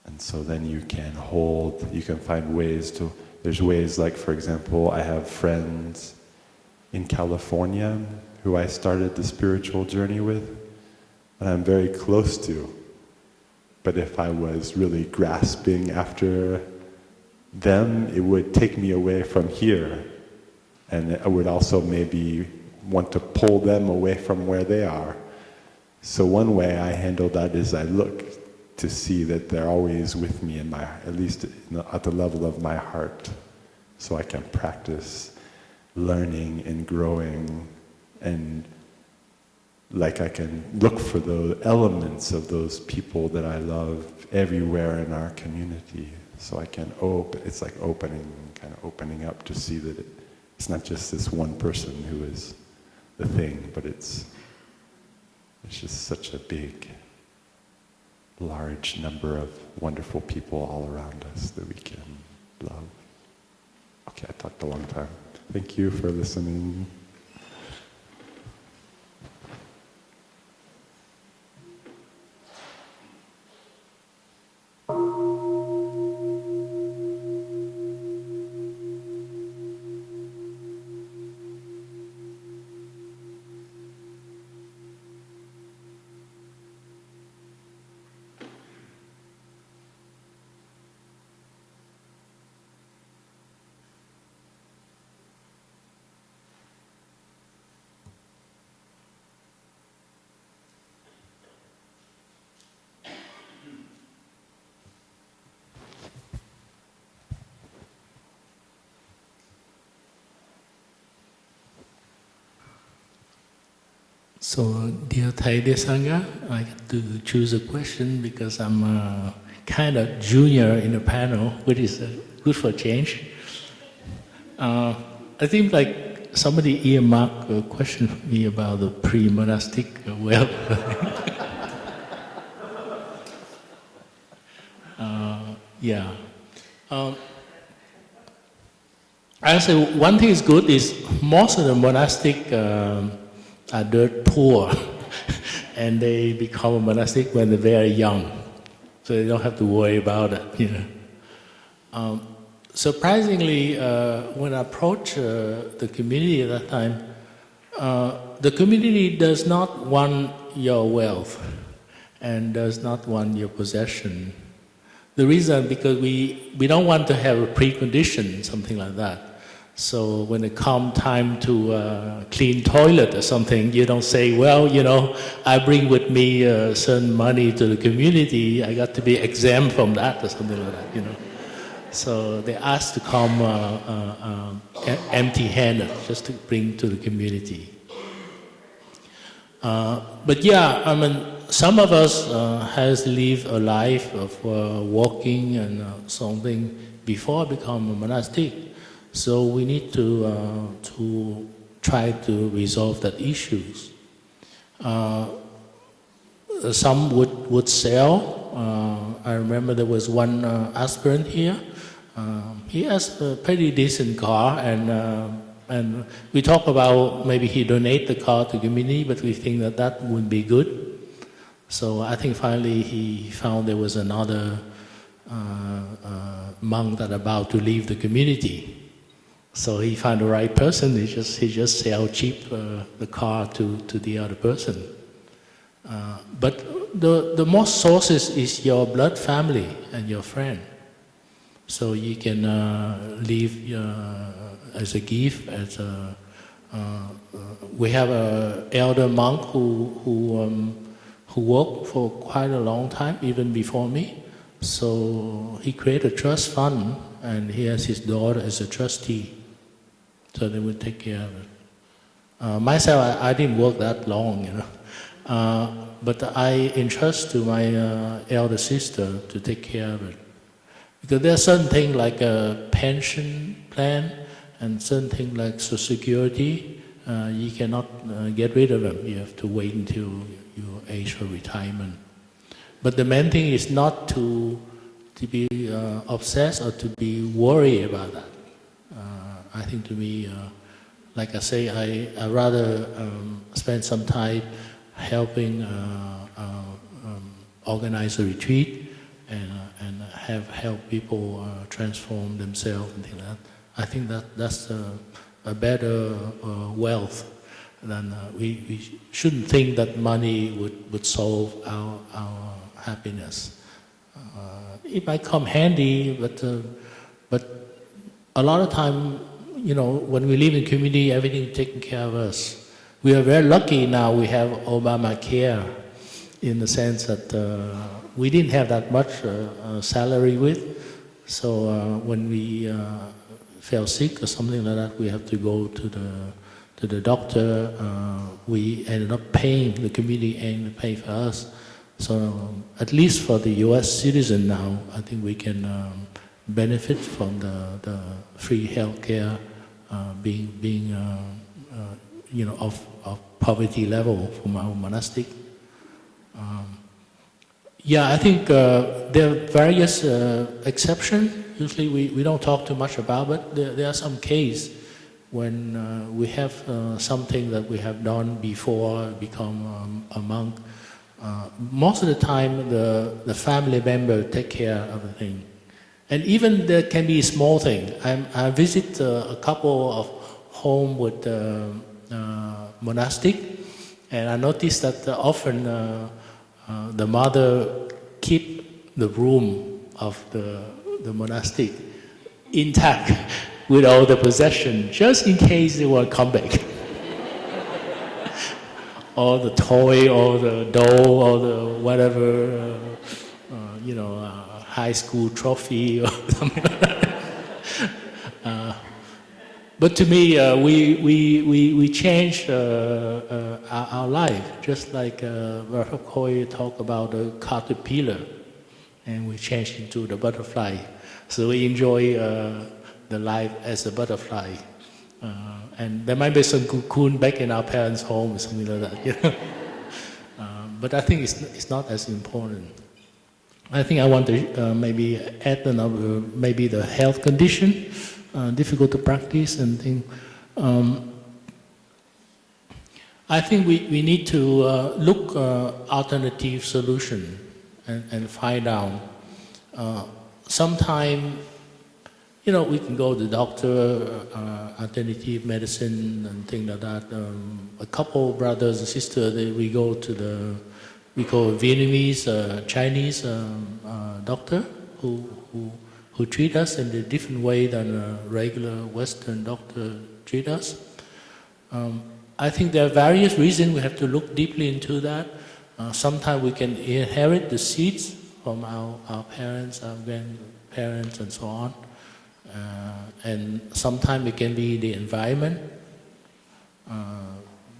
And so then you can find ways to, there's ways like, for example, I have friends in California who I started the spiritual journey with, and I'm very close to. But if I was really grasping after them, it would take me away from here. And I would also maybe want to pull them away from where they are. So one way I handle that is I look to see that they're always with me in my, at least at the level of my heart, so I can practice learning and growing, and like I can look for the elements of those people that I love everywhere in our community, so I can it's like opening up to see that it's not just this one person who is the thing, but it's just such a big, large number of wonderful people all around us that we can love. Okay, I talked a long time. Thank you for listening. So, dear Thai, dear Sangha, I get to choose a question because I'm kind of junior in the panel, which is good for change. I think like somebody earmarked a question for me about the pre-monastic wealth. Yeah. I say one thing is good is most of the monastic are dirt poor and they become a monastic when they're very young, so they don't have to worry about it, Surprisingly, when I approached the community at that time, the community does not want your wealth and does not want your possession. The reason, because we don't want to have a precondition, something like that. So when it comes time to clean toilet or something, you don't say, well, I bring with me certain money to the community, I got to be exempt from that or something like that, So they ask to come empty-handed, just to bring to the community. But yeah, I mean, some of us has lived a life of walking and something before become a monastic. So we need to try to resolve that issues. Some would sell. I remember there was one aspirant here. He has a pretty decent car, and we talk about maybe he donate the car to the community, but we think that would be good. So I think finally he found there was another monk that about to leave the community. So he found the right person. He just sell cheap the car to the other person. But the most sources is your blood family and your friend. So you can leave as a gift. We have an elder monk who worked for quite a long time, even before me. So he created a trust fund, and he has his daughter as a trustee. So they would take care of it. Myself, I didn't work that long, but I entrust to my elder sister to take care of it. Because there are certain things like a pension plan and certain things like Social Security, you cannot get rid of them. You have to wait until your age for retirement. But the main thing is not to be obsessed or to be worried about that. I think to me, like I say, I rather spend some time helping organize a retreat and help people transform themselves and things like that. I think that's a better wealth than we shouldn't think that money would solve our happiness. It might come handy, but a lot of time, when we live in community, everything is taken care of us. We are very lucky now. We have Obamacare, in the sense that we didn't have that much salary with. So when we fell sick or something like that, we have to go to the doctor. We ended up paying, the community ended up paying for us. So at least for the U.S. citizen now, I think we can benefit from the free health care being of poverty level from our monastic. I think there are various exceptions. Usually we don't talk too much about, but there are some cases when we have something that we have done before become a monk. Most of the time the family member take care of the thing. And even there can be small thing. I visit a couple of home with monastic, and I noticed that often the mother keep the room of the monastic intact with all the possession, just in case they will come back. All the toy, all the doll, all the whatever, high school trophy or something like that. But to me, we changed our life, just like Phap Khong talked about the caterpillar, and we changed into the butterfly. So we enjoy the life as a butterfly. And there might be some cocoon back in our parents' home or something like that. But I think it's not as important. I think I want to maybe add another, maybe the health condition, difficult to practice and things. I think we need to look alternative solution and find out. Sometime, we can go to the doctor, alternative medicine and things like that. A couple brothers and sisters, we go to we call Vietnamese, Chinese doctor who treat us in a different way than a regular Western doctor treat us. I think there are various reasons we have to look deeply into that. Sometimes we can inherit the seeds from our parents, our grandparents, and so on. And sometimes it can be the environment,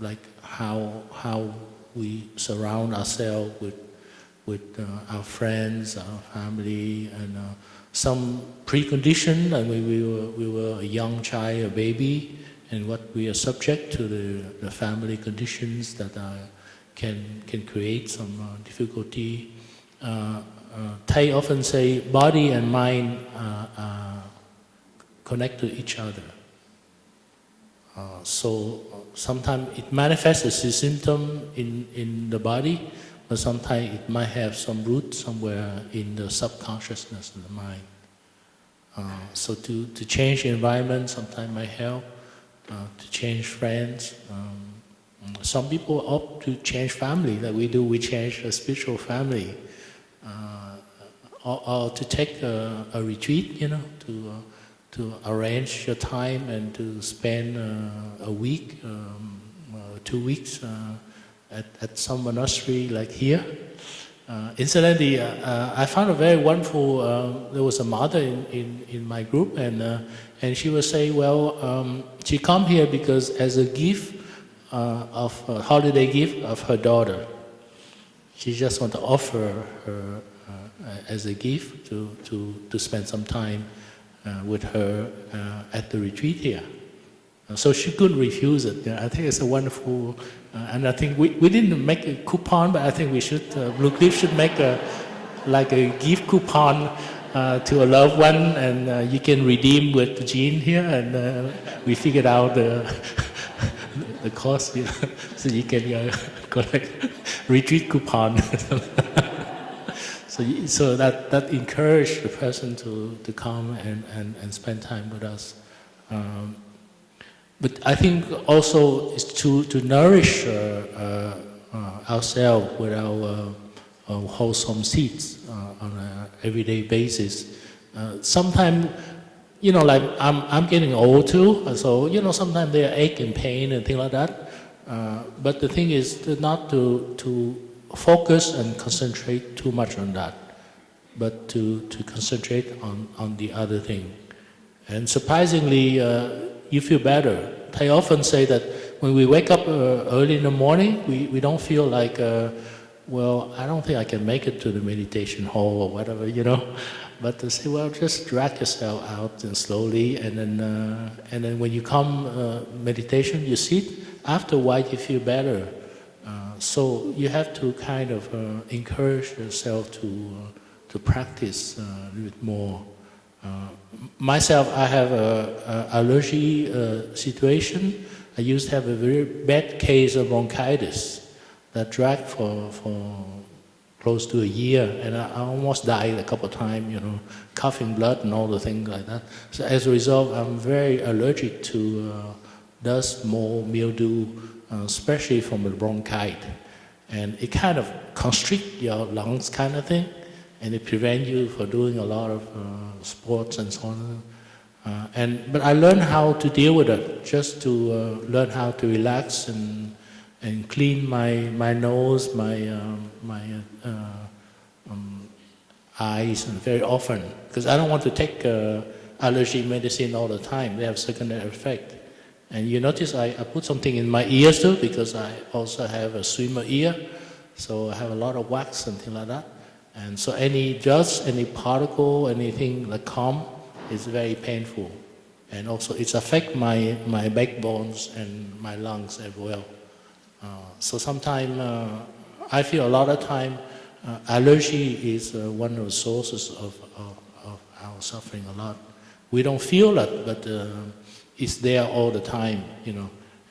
like how we surround ourselves with our friends, our family, and some precondition. And we were a young child, a baby, and what we are subject to the family conditions that can create some difficulty. Thầy often say body and mind connect to each other. So sometimes it manifests as a symptom in the body, but sometimes it might have some root somewhere in the subconsciousness of the mind. So to change environment sometimes might help, to change friends. Some people opt to change family, like we do, we change a spiritual family. Or to take a retreat, to arrange your time and to spend a week, 2 weeks at some monastery like here. Incidentally, I found a very wonderful, there was a mother in my group, and she was saying, well, she come here because as a gift of a holiday gift of her daughter. She just want to offer her as a gift to spend some time with her at the retreat here. So she couldn't refuse it. I think it's a wonderful, and I think we didn't make a coupon, but I think we should, Blue Cliff should make a gift coupon to a loved one, and you can redeem with Jean here, and we figured out the cost, so you can collect retreat coupon. So that encouraged the person to come and spend time with us. But I think also is to nourish ourselves with our wholesome seeds on an everyday basis. Sometimes, like I'm getting old too, so sometimes there are ache and pain and things like that. But the thing is not to focus and concentrate too much on that, but to concentrate on the other thing. And surprisingly, you feel better. I often say that when we wake up early in the morning, we don't feel like, well, I don't think I can make it to the meditation hall or whatever, But to say, well, just drag yourself out and slowly, and then when you come meditation, you sit. After a while, you feel better. So you have to kind of encourage yourself to practice a little bit more. Myself, I have an allergy situation. I used to have a very bad case of bronchitis that dragged for close to a year, and I almost died a couple of times, coughing blood and all the things like that. So as a result, I'm very allergic to dust, mold, mildew, especially from the bronchitis. And it kind of constricts your lungs kind of thing, and it prevents you from doing a lot of sports and so on. But I learned how to deal with it, just to learn how to relax and clean my nose, my eyes, and very often, because I don't want to take allergy medicine all the time. They have secondary effect. And you notice I put something in my ears too, because I also have a swimmer ear, so I have a lot of wax and things like that. And so any dust, any particle, anything that come is very painful. And also it affects my backbones and my lungs as well. So sometimes I feel a lot of time allergy is one of the sources of our suffering a lot. We don't feel it, but it's there all the time,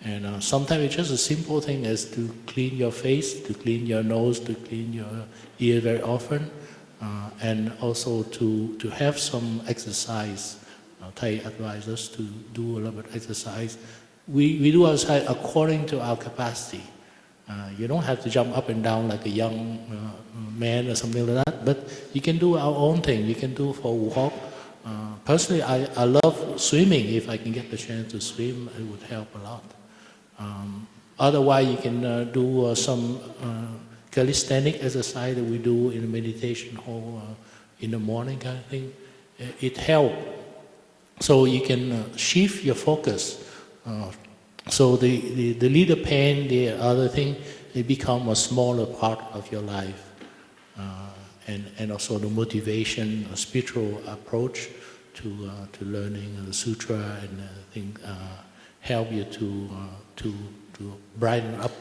And sometimes it's just a simple thing as to clean your face, to clean your nose, to clean your ear very often, and also to have some exercise. Thầy advise us to do a little bit of exercise. We do exercise according to our capacity. You don't have to jump up and down like a young man or something like that, but you can do our own thing. You can do for a walk. Personally, I love swimming. If I can get the chance to swim, it would help a lot. Otherwise, you can do some calisthenic exercise that we do in the meditation hall in the morning kind of thing. It helps. So you can shift your focus. So the little pain, the other thing, they become a smaller part of your life. And also the motivation, a spiritual approach to learning the sutra and things help you to brighten up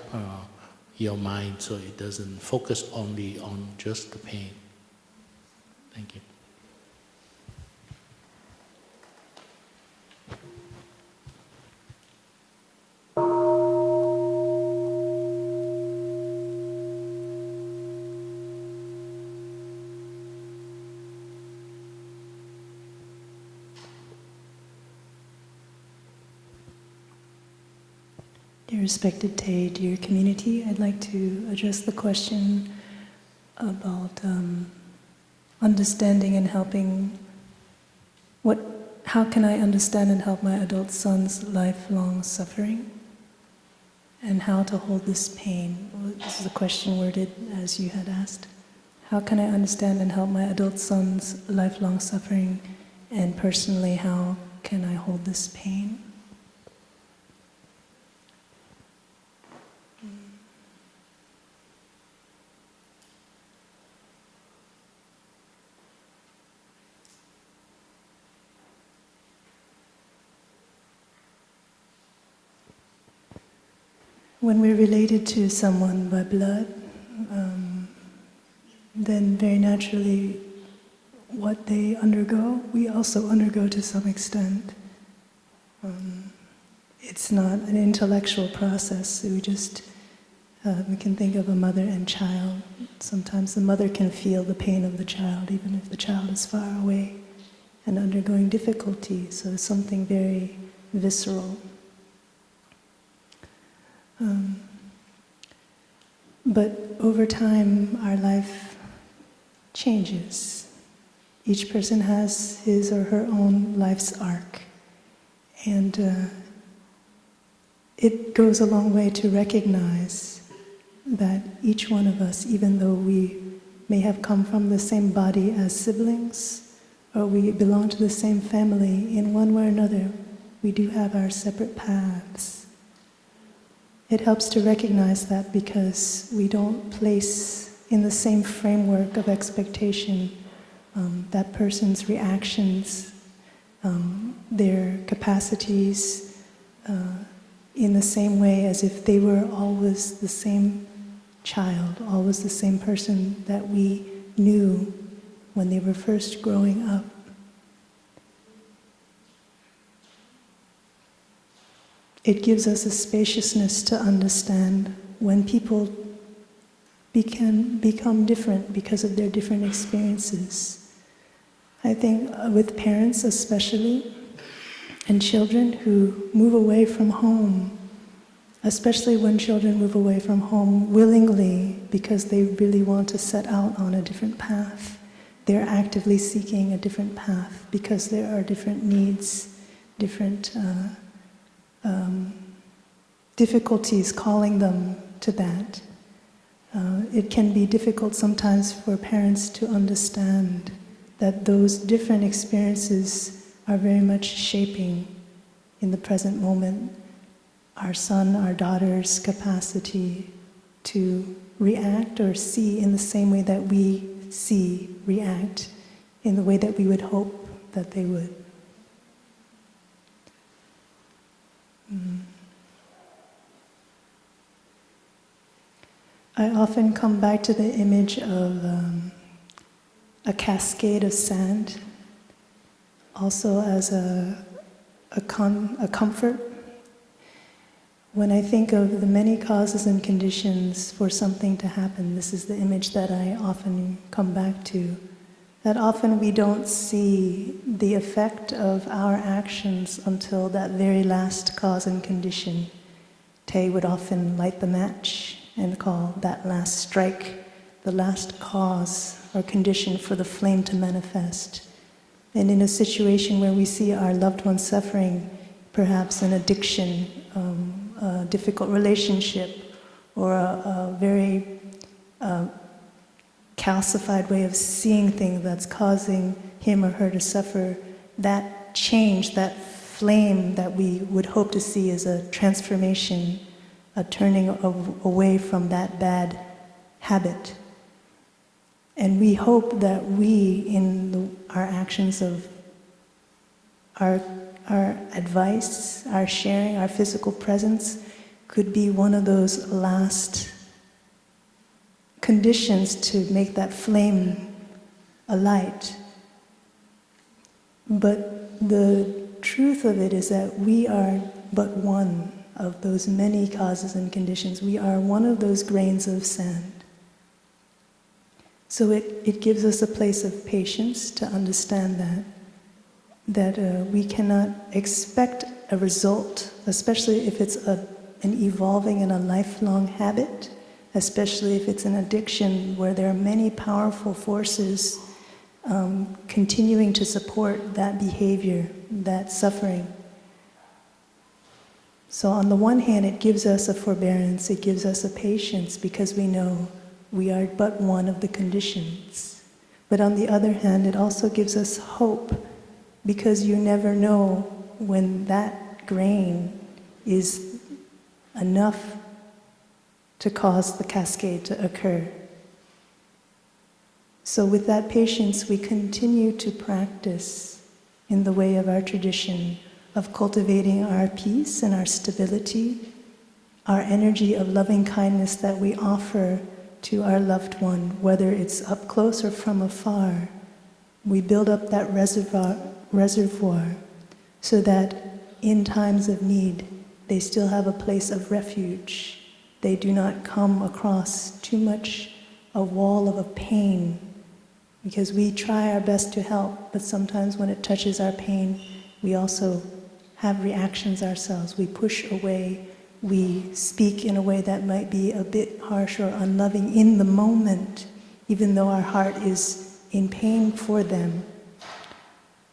your mind so it doesn't focus only on just the pain. Thank you. Dear respected Tay, dear community, I'd like to address the question about understanding and helping. How can I understand and help my adult son's lifelong suffering? And how to hold this pain? This is a question worded as you had asked. How can I understand and help my adult son's lifelong suffering? And personally, how can I hold this pain? When we're related to someone by blood, then very naturally what they undergo, we also undergo to some extent. It's not an intellectual process. We can think of a mother and child. Sometimes the mother can feel the pain of the child, even if the child is far away and undergoing difficulty. So it's something very visceral. But over time, our life changes. Each person has his or her own life's arc. And it goes a long way to recognize that each one of us, even though we may have come from the same body as siblings, or we belong to the same family, in one way or another, we do have our separate paths. It helps to recognize that because we don't place in the same framework of expectation that person's reactions, their capacities, in the same way as if they were always the same child, always the same person that we knew when they were first growing up. It gives us a spaciousness to understand when people become different because of their different experiences. I think with parents especially, and children who move away from home, especially when children move away from home willingly because they really want to set out on a different path. They're actively seeking a different path because there are different needs, different difficulties calling them to that. It can be difficult sometimes for parents to understand that those different experiences are very much shaping in the present moment our son, our daughter's capacity to react or see in the same way that we see, react in the way that we would hope that they would. I often come back to the image of a cascade of sand, also as a comfort. When I think of the many causes and conditions for something to happen, this is the image that I often come back to, that often we don't see the effect of our actions until that very last cause and condition. Tay would often light the match and call that last strike the last cause or condition for the flame to manifest. And in a situation where we see our loved one suffering, perhaps an addiction, a difficult relationship, or a very calcified way of seeing things that's causing him or her to suffer, that change, that flame that we would hope to see is a transformation, a turning away from that bad habit. And we hope that we, in our actions of our advice, our sharing, our physical presence, could be one of those last conditions to make that flame alight. But the truth of it is that we are but one of those many causes and conditions. We are one of those grains of sand. So it gives us a place of patience to understand that we cannot expect a result, especially if it's an evolving and a lifelong habit, especially if it's an addiction where there are many powerful forces continuing to support that behavior, that suffering. So on the one hand, it gives us a forbearance, it gives us a patience because we know we are but one of the conditions. But on the other hand, it also gives us hope because you never know when that grain is enough to cause the cascade to occur. So with that patience, we continue to practice in the way of our tradition of cultivating our peace and our stability, our energy of loving kindness that we offer to our loved one, whether it's up close or from afar. We build up that reservoir so that in times of need, they still have a place of refuge. They do not come across too much a wall of pain, because we try our best to help, but sometimes when it touches our pain, we also have reactions ourselves. We push away, we speak in a way that might be a bit harsh or unloving in the moment, even though our heart is in pain for them.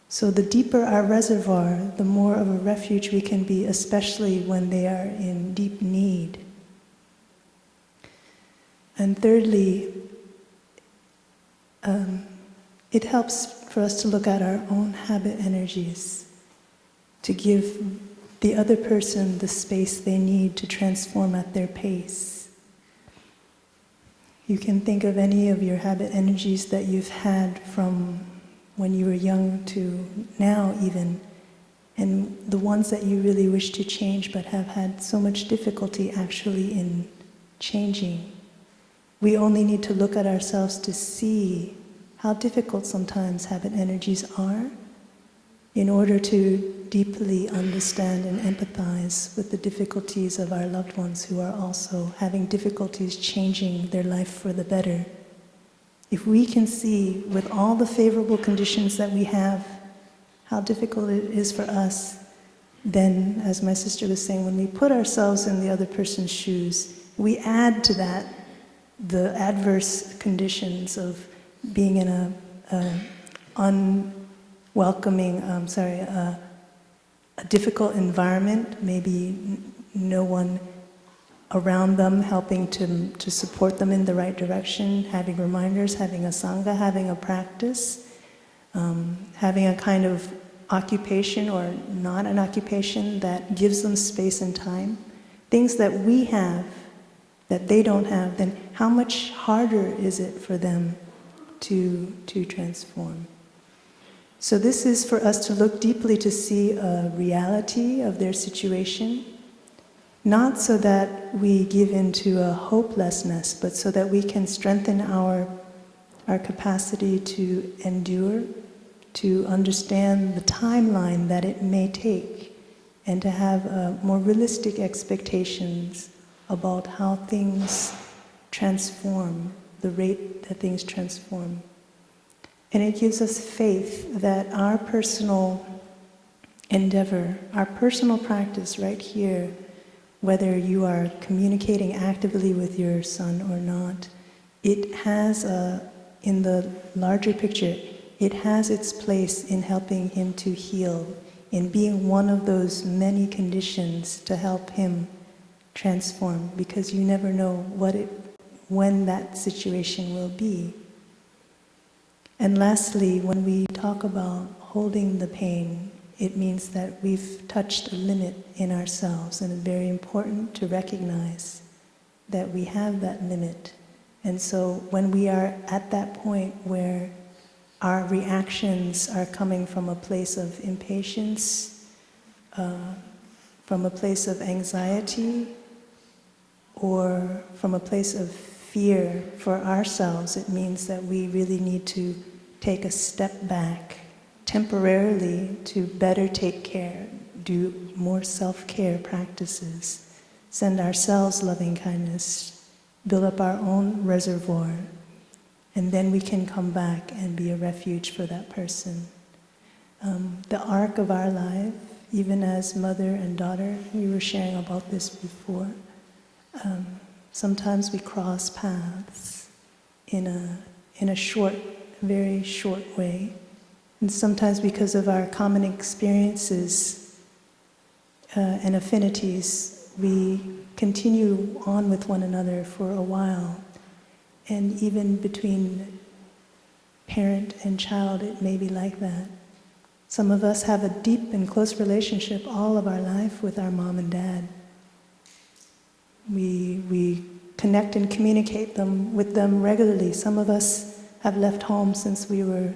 So the deeper our reservoir, the more of a refuge we can be, especially when they are in deep need. And thirdly, it helps for us to look at our own habit energies, to give the other person the space they need to transform at their pace. You can think of any of your habit energies that you've had from when you were young to now even, and the ones that you really wish to change but have had so much difficulty actually in changing. We only need to look at ourselves to see how difficult sometimes habit energies are in order to deeply understand and empathize with the difficulties of our loved ones who are also having difficulties changing their life for the better. If we can see with all the favorable conditions that we have how difficult it is for us, then, as my sister was saying, when we put ourselves in the other person's shoes, we add to that the adverse conditions of being in a difficult environment, maybe no one around them helping to support them in the right direction, having reminders, having a sangha, having a practice, having a kind of occupation or not an occupation that gives them space and time, things that we have that they don't have, then how much harder is it for them to transform? So this is for us to look deeply to see a reality of their situation, not so that we give into a hopelessness, but so that we can strengthen our capacity to endure, to understand the timeline that it may take, and to have more realistic expectations about how things transform, the rate that things transform. And it gives us faith that our personal endeavor, our personal practice right here, whether you are communicating actively with your son or not, it has in the larger picture, it has its place in helping him to heal, in being one of those many conditions to help him transform, because you never know when that situation will be. And lastly, when we talk about holding the pain, it means that we've touched a limit in ourselves, and it's very important to recognize that we have that limit. And so when we are at that point where our reactions are coming from a place of impatience, from a place of anxiety, or from a place of fear for ourselves, it means that we really need to take a step back temporarily to better take care, do more self-care practices, send ourselves loving kindness, build up our own reservoir, and then we can come back and be a refuge for that person. The arc of our life even as mother and daughter. We were sharing about this before. Sometimes we cross paths in a short, very short way. And sometimes because of our common experiences and affinities, we continue on with one another for a while. And even between parent and child, it may be like that. Some of us have a deep and close relationship all of our life with our mom and dad. We connect and communicate with them regularly. Some of us have left home since we were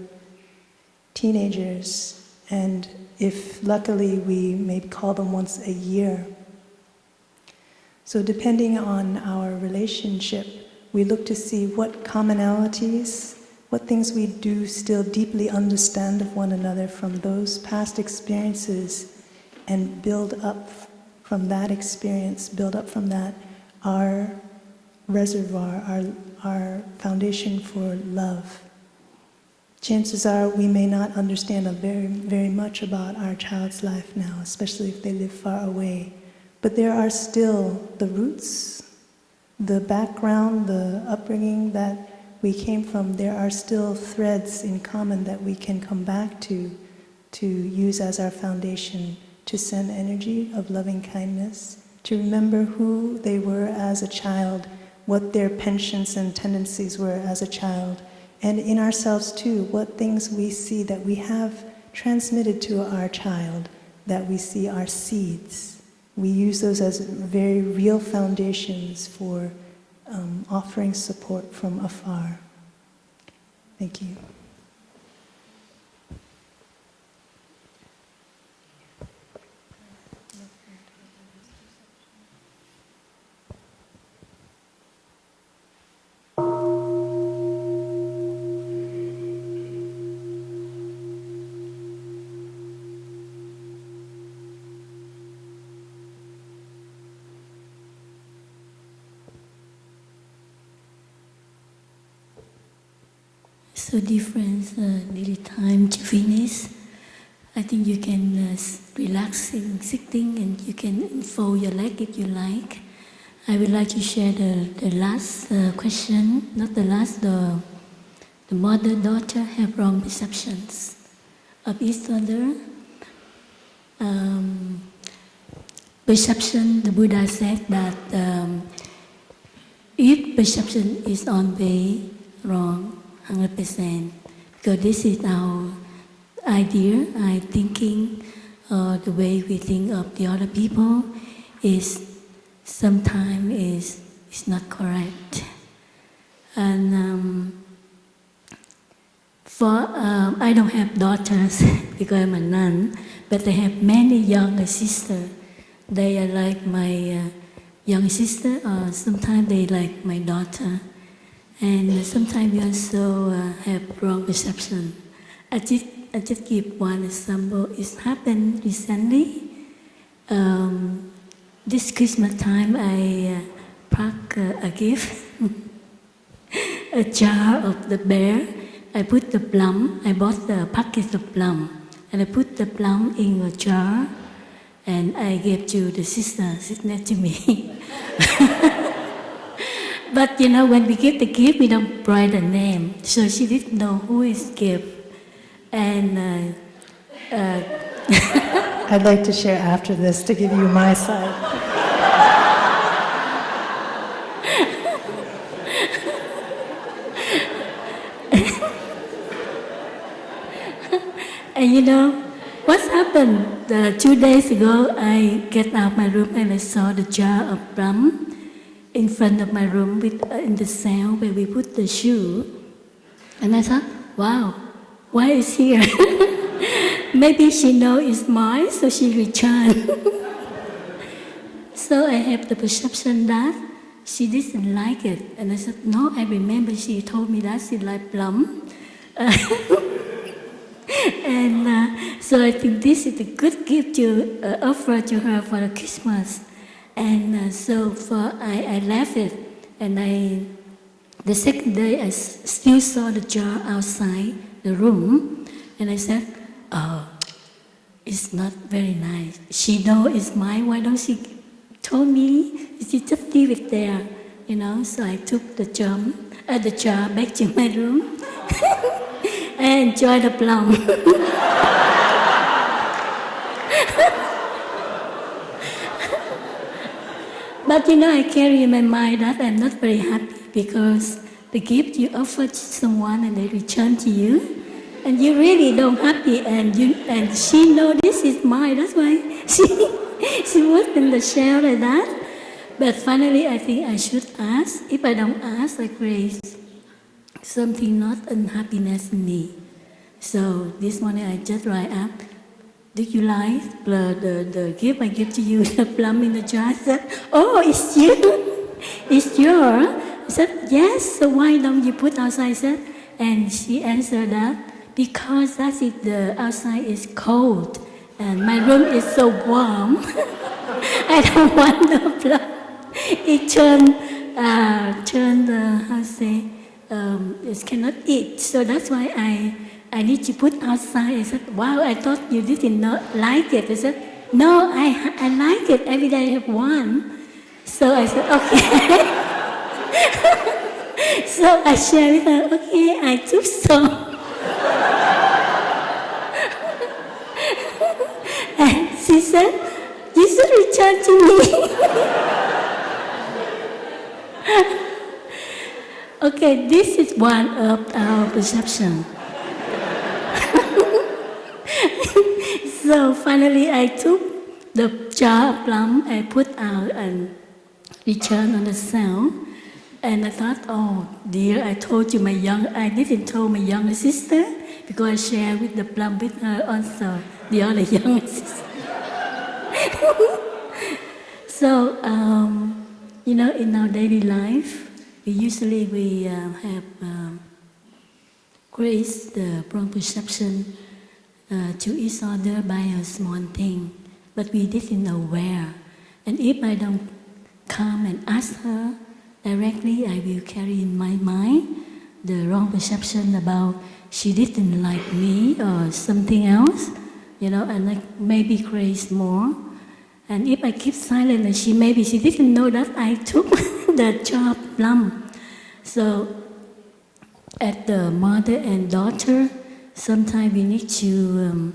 teenagers, and if luckily we may call them once a year. So depending on our relationship, we look to see what commonalities, what things we do still deeply understand of one another from those past experiences, and build up from that experience, build up from that our reservoir, our foundation for love. Chances are we may not understand very, very much about our child's life now, especially if they live far away. But there are still the roots, the background, the upbringing that we came from. There are still threads in common that we can come back to use as our foundation, to send energy of loving kindness, to remember who they were as a child, what their penchants and tendencies were as a child, and in ourselves too, what things we see that we have transmitted to our child, that we see are seeds. We use those as very real foundations for offering support from afar. Thank you. So different nearly time to finish. I think you can relax in sitting, and you can unfold your leg if you like. I would like to share the last question, not the last, the mother-daughter have wrong perceptions of each other. Perception, the Buddha said that if perception is always wrong, 100%, because this is our idea, our thinking, the way we think of the other people is sometimes is not correct. And I don't have daughters because I'm a nun, but I have many younger sisters. They are like my young sister, or sometimes they like my daughter. And sometimes we also have wrong perception. I just give one example. It happened recently. This Christmas time, I packed a gift, a jar of the bear. I put the plum. I bought the packet of plum, and I put the plum in a jar, and I gave to the sister sitting next to me. But you know, when we give the gift, we don't write a name, so she didn't know who is gift. And I'd like to share after this to give you my side. And you know, what's happened? 2 days ago, I get out my room and I saw the jar of plum in front of my room in the cell where we put the shoe. And I thought, wow, why is here? Maybe she knows it's mine, so she returned. So I have the perception that she didn't like it. And I said, no, I remember she told me that she liked plum. And so I think this is a good gift to offer to her for the Christmas. And so I left it, and the second day I still saw the jar outside the room, and I said, oh, it's not very nice. She know it's mine. Why don't she told me? She just leave it there, you know. So I took the jar back to my room. I enjoy the plum. But you know, I carry in my mind that I'm not very happy because the gift you offer to someone and they return to you, and you really don't happy, and she know this is mine. That's why she was in the shell like that. But finally, I think I should ask. If I don't ask, I create something not unhappiness in me. So this morning I just write up. Do you like the gift I give to you, the plum in the jar? I said, oh, it's you. It's yours. I said, yes. So why don't you put outside? I said, and she answered that because the outside is cold and my room is so warm. I don't want the plum. It turned it cannot eat. So that's why I need to put outside. I said, wow, I thought you didn't not like it. I said, no, I like it. Every day I have one. So I said, okay. So I shared with her, okay, I took some. And she said, you should return to me. Okay, this is one of our perception. So finally I took the jar of plum, I put out and returned on the cell. And I thought, oh dear, I didn't tell my younger sister because I shared with the plum with her also, the other younger sister. So, you know, in our daily life, we have created the wrong perception to each other by a small thing, but we didn't know where. And if I don't come and ask her directly, I will carry in my mind the wrong perception about she didn't like me or something else, you know, and I maybe create more. And if I keep silent, and she didn't know that I took the jar of plum. So, at the mother and daughter, sometimes we need to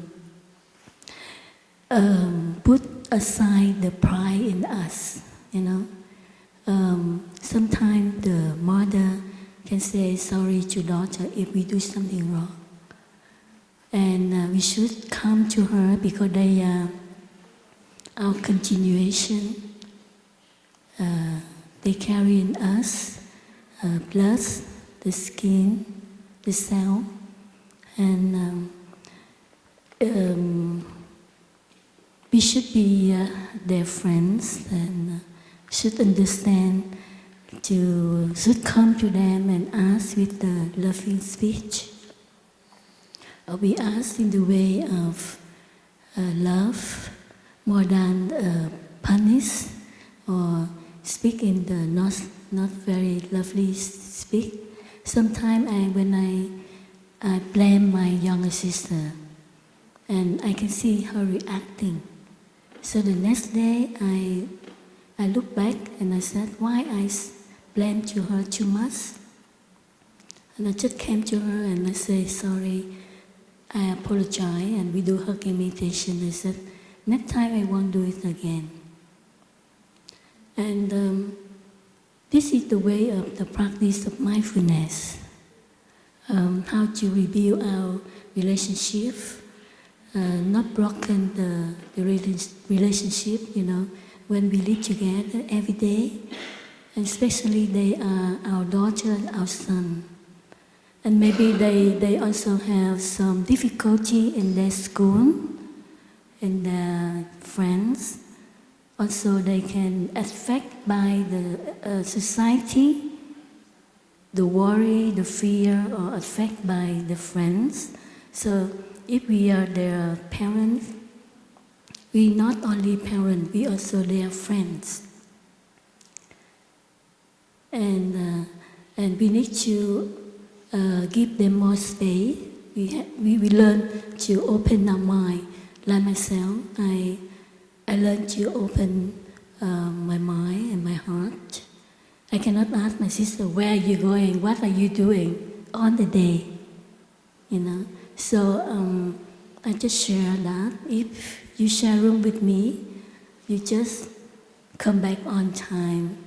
put aside the pride in us, you know. Sometimes the mother can say sorry to daughter if we do something wrong. And we should come to her because they are our continuation. They carry in us blood, the skin, the cell, and we should be their friends and should understand should come to them and ask with the loving speech. We ask in the way of love more than punish or speak in the not very lovely speak. Sometimes when I blame my younger sister and I can see her reacting. So the next day I look back and I said, why I blame to her too much? And I just came to her and I said, sorry, I apologize, and we do hugging meditation. I said, next time I won't do it again. And this is the way of the practice of mindfulness. How to rebuild our relationship, not broken the relationship, you know, when we live together every day, and especially they are our daughter and our son. And maybe they also have some difficulty in their school, in their friends. Also, they can affect by the society, the worry, the fear, or affect by the friends. So, if we are their parents, we not only parents, we also their friends. And we need to give them more space. We learn to open our mind, like myself, I learned to open my mind and my heart. I cannot ask my sister, where are you going? What are you doing on the day? You know. So I just share that. If you share room with me, you just come back on time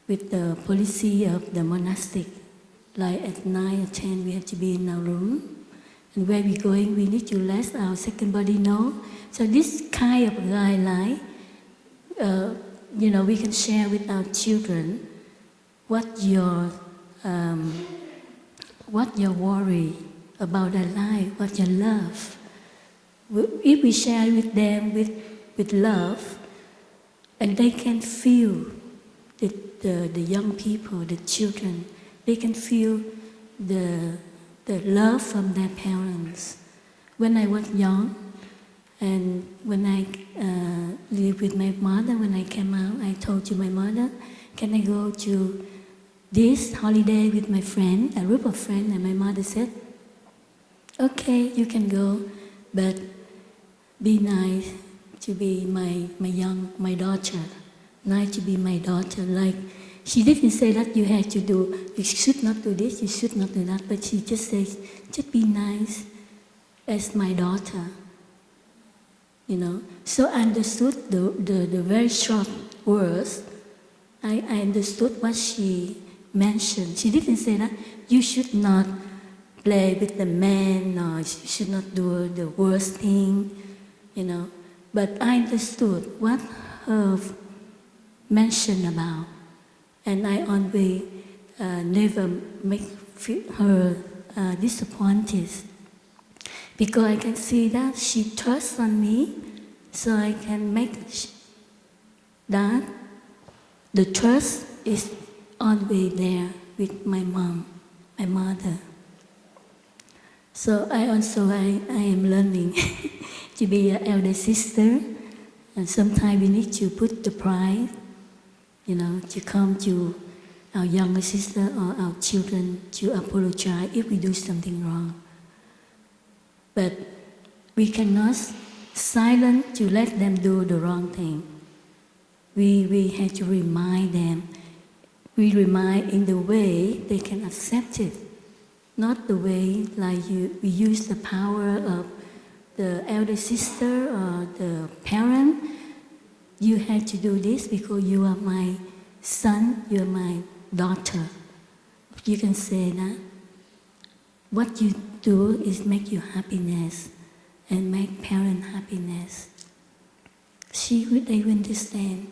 with the policy of the monastic. Like at 9 or 10, we have to be in our room. And where we're going, we need to let our second body know. So this kind of guideline, we can share with our children what your worry about their life, what your love. If we share with them with love, and they can feel the young people, the children, they can feel the love from their parents. When I was young, and when I lived with my mother, when I came out, I told to my mother, can I go to this holiday with my friend, a group of friends? And my mother said, okay, you can go, but be nice to be my daughter, nice to be my daughter. Like, she didn't say that you should not do this, you should not do that, but she just says, just be nice as my daughter. You know, so I understood the very short words. I understood what she mentioned. She didn't say that you should not play with the man, or you should not do the worst thing, you know. But I understood what her mentioned about, and I always never make her disappointed, because I can see that she trusts on me, so I can make that the trust is always there with my mom, my mother. So I am learning to be an elder sister, and sometimes we need to put the pride, to come to our younger sister or our children to apologize if we do something wrong. But we cannot silence to let them do the wrong thing. We have to remind them. We remind in the way they can accept it, not the way like we use the power of the elder sister or the parent. You have to do this because you are my son, you are my daughter. You can say that. What you do is make you happiness and make parent happiness. They will understand.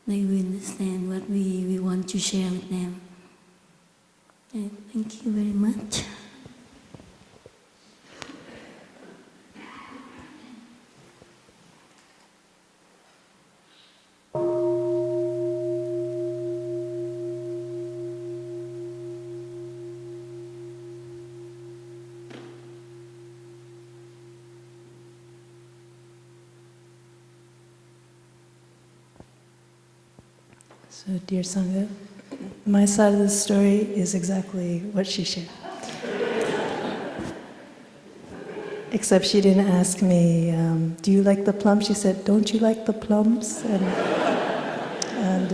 They will understand what we want to share with them. And thank you very much. So, dear Sangha, my side of the story is exactly what she shared. Except she didn't ask me, do you like the plums? She said, don't you like the plums? And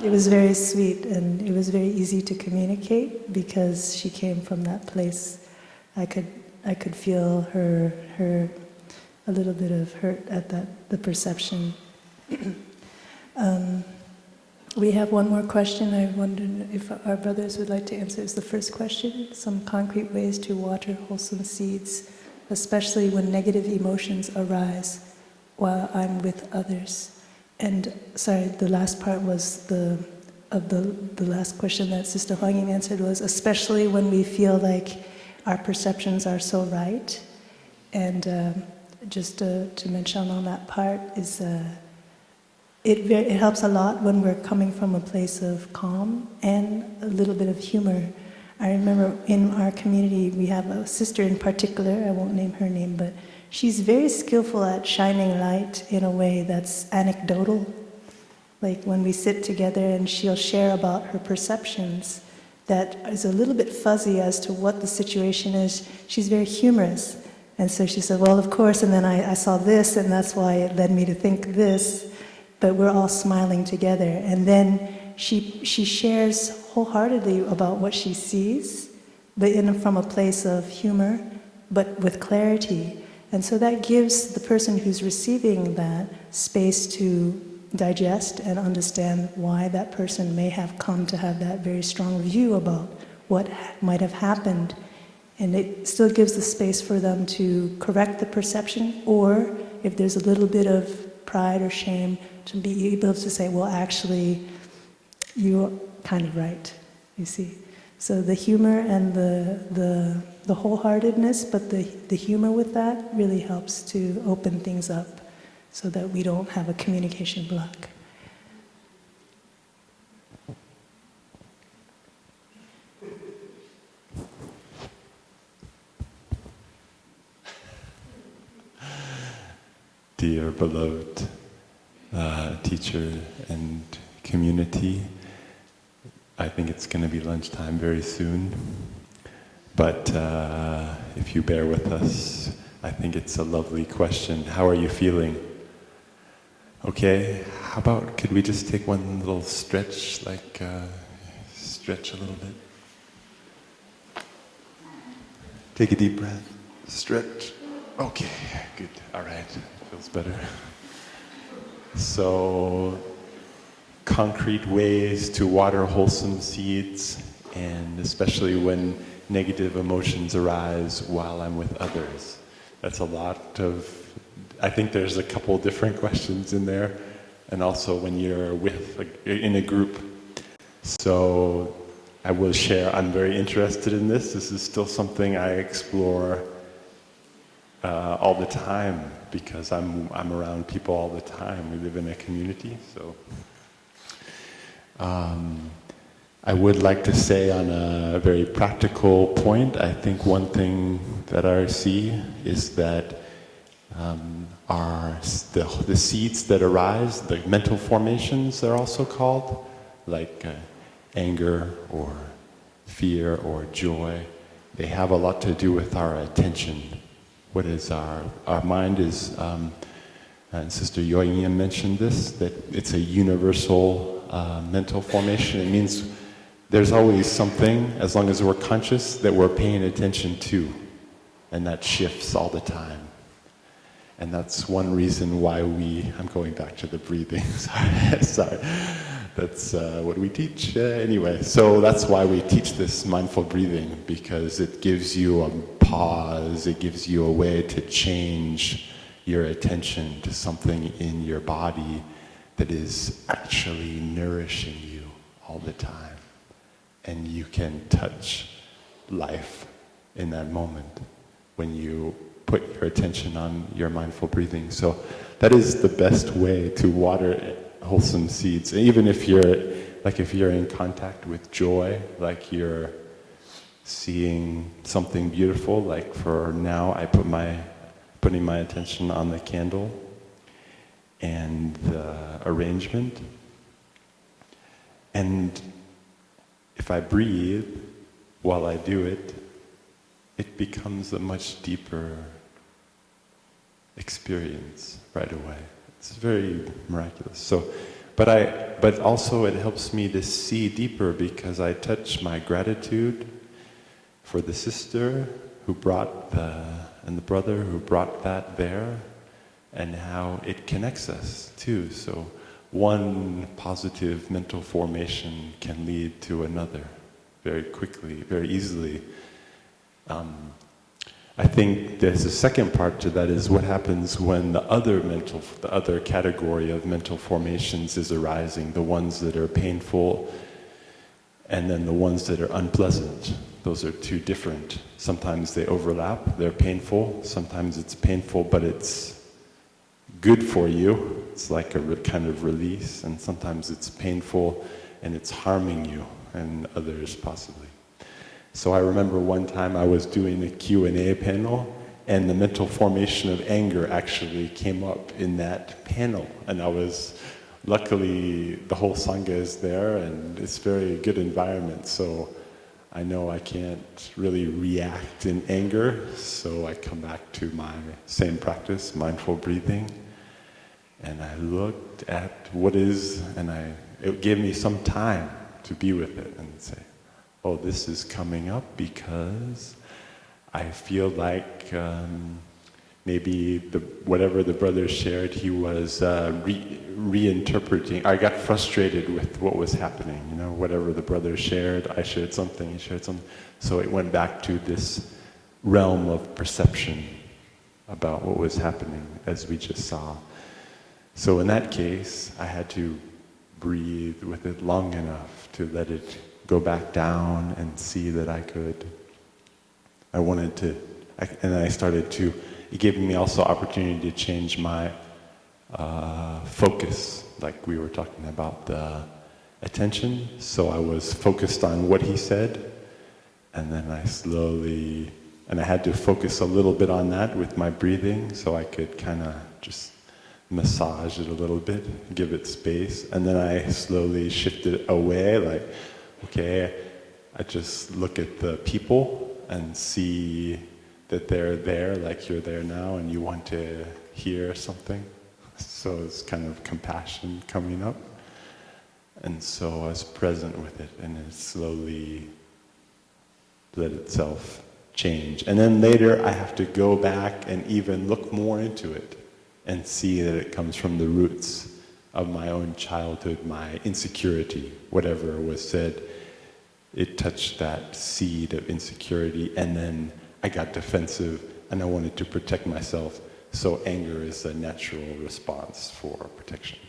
it was very sweet, and it was very easy to communicate because she came from that place. I could feel her a little bit of hurt at the perception. We have one more question. I wondered if our brothers would like to answer. It's the first question. Some concrete ways to water wholesome seeds, especially when negative emotions arise while I'm with others. And sorry, the last part was the last question that Sister Hoa Nghiem answered was, especially when we feel like our perceptions are so right. And just to mention on that part is it helps a lot when we're coming from a place of calm and a little bit of humor. I remember in our community we have a sister in particular, I won't name her name, but she's very skillful at shining light in a way that's anecdotal. Like when we sit together and she'll share about her perceptions that is a little bit fuzzy as to what the situation is. She's very humorous. And so she said, well, of course, and then I saw this, and that's why it led me to think this, but we're all smiling together. And then she shares wholeheartedly about what she sees, but from a place of humor, but with clarity. And so that gives the person who's receiving that space to digest and understand why that person may have come to have that very strong view about what might have happened. And it still gives the space for them to correct the perception, or if there's a little bit of pride or shame, to be able to say, well, actually, you're kind of right, you see. So the humor and the wholeheartedness, but the humor with that really helps to open things up so that we don't have a communication block. Dear beloved teacher and community, I think it's going to be lunchtime very soon, but if you bear with us, I think it's a lovely question. How are you feeling? Okay, how about, could we just take one little stretch, like stretch a little bit? Take a deep breath, stretch. Okay, good, all right, feels better. So, concrete ways to water wholesome seeds, and especially when negative emotions arise while I'm with others. That's a lot of, I think there's a couple different questions in there, and also when you're in a group. So I will share, I'm very interested in this. This is still something I explore all the time, because I'm around people all the time. We live in a community, so. I would like to say on a very practical point, I think one thing that I see is that the seeds that arise, the mental formations they're also called, like anger or fear or joy, they have a lot to do with our attention. What is our mind is, and Sister Hoa Nghiem mentioned this, that it's a universal mental formation. It means there's always something, as long as we're conscious, that we're paying attention to, and that shifts all the time. And that's one reason why I'm going back to the breathing, sorry. That's what we teach anyway. So that's why we teach this mindful breathing, because it gives you a pause, it gives you a way to change your attention to something in your body that is actually nourishing you all the time. And you can touch life in that moment when you put your attention on your mindful breathing. So that is the best way to water wholesome seeds. Even if you're in contact with joy, like you're seeing something beautiful, like for now putting my attention on the candle and the arrangement. And if I breathe while I do it, it becomes a much deeper experience right away. It's very miraculous. So, but also it helps me to see deeper, because I touch my gratitude for the sister who brought and the brother who brought that there, and how it connects us too. So one positive mental formation can lead to another very quickly, very easily. I think there's a second part to that, is what happens when the other category of mental formations is arising, the ones that are painful and then the ones that are unpleasant. Those are two different. Sometimes they overlap, they're painful, sometimes it's painful but it's good for you, it's like a kind of release, and sometimes it's painful and it's harming you and others possibly. So I remember one time I was doing a Q&A panel, and the mental formation of anger actually came up in that panel, and luckily the whole Sangha is there and it's a very good environment, so I know I can't really react in anger, so I come back to my same practice, mindful breathing, and I looked at what is, and it gave me some time to be with it and say, oh, this is coming up because I feel like maybe whatever the brother shared, he was reinterpreting. I got frustrated with what was happening. You know, whatever the brother shared, I shared something, he shared something. So it went back to this realm of perception about what was happening, as we just saw. So in that case, I had to breathe with it long enough to let it go back down and see that it gave me also opportunity to change my focus, like we were talking about the attention. So I was focused on what he said, and then I had to focus a little bit on that with my breathing, so I could kind of just massage it a little bit, give it space, and then I slowly shifted away, like, okay, I just look at the people and see that they're there, like you're there now, and you want to hear something. So it's kind of compassion coming up. And so I was present with it, and it slowly let itself change. And then later I have to go back and even look more into it and see that it comes from the roots of my own childhood, my insecurity, whatever was said. It touched that seed of insecurity, and then I got defensive and I wanted to protect myself. So anger is a natural response for protection.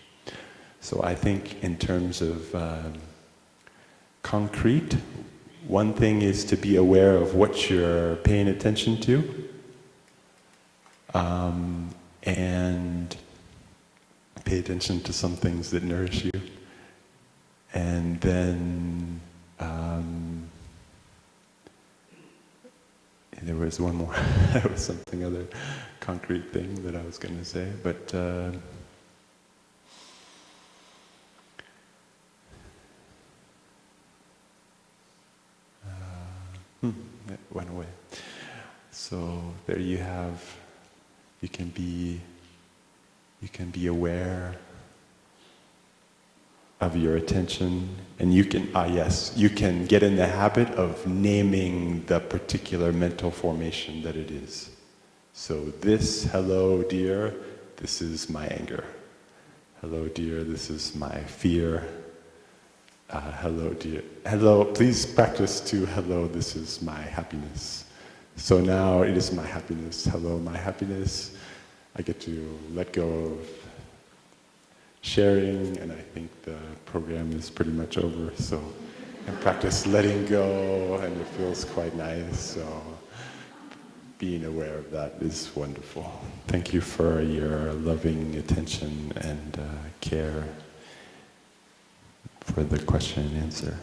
So I think in terms of concrete, one thing is to be aware of what you're paying attention to, and pay attention to some things that nourish you. And then there was one more. There was something other concrete thing that I was going to say, but it went away. So there you have. You can be aware of your attention, and you can get in the habit of naming the particular mental formation that it is. So this, hello dear, this is my anger. Hello dear, this is my fear. Hello dear, hello, please practice to hello, this is my happiness. So now it is my happiness. Hello, my happiness. I get to let go of sharing, and I think the program is pretty much over. So I practice letting go, and it feels quite nice. So being aware of that is wonderful. Thank you for your loving attention and care for the question and answer.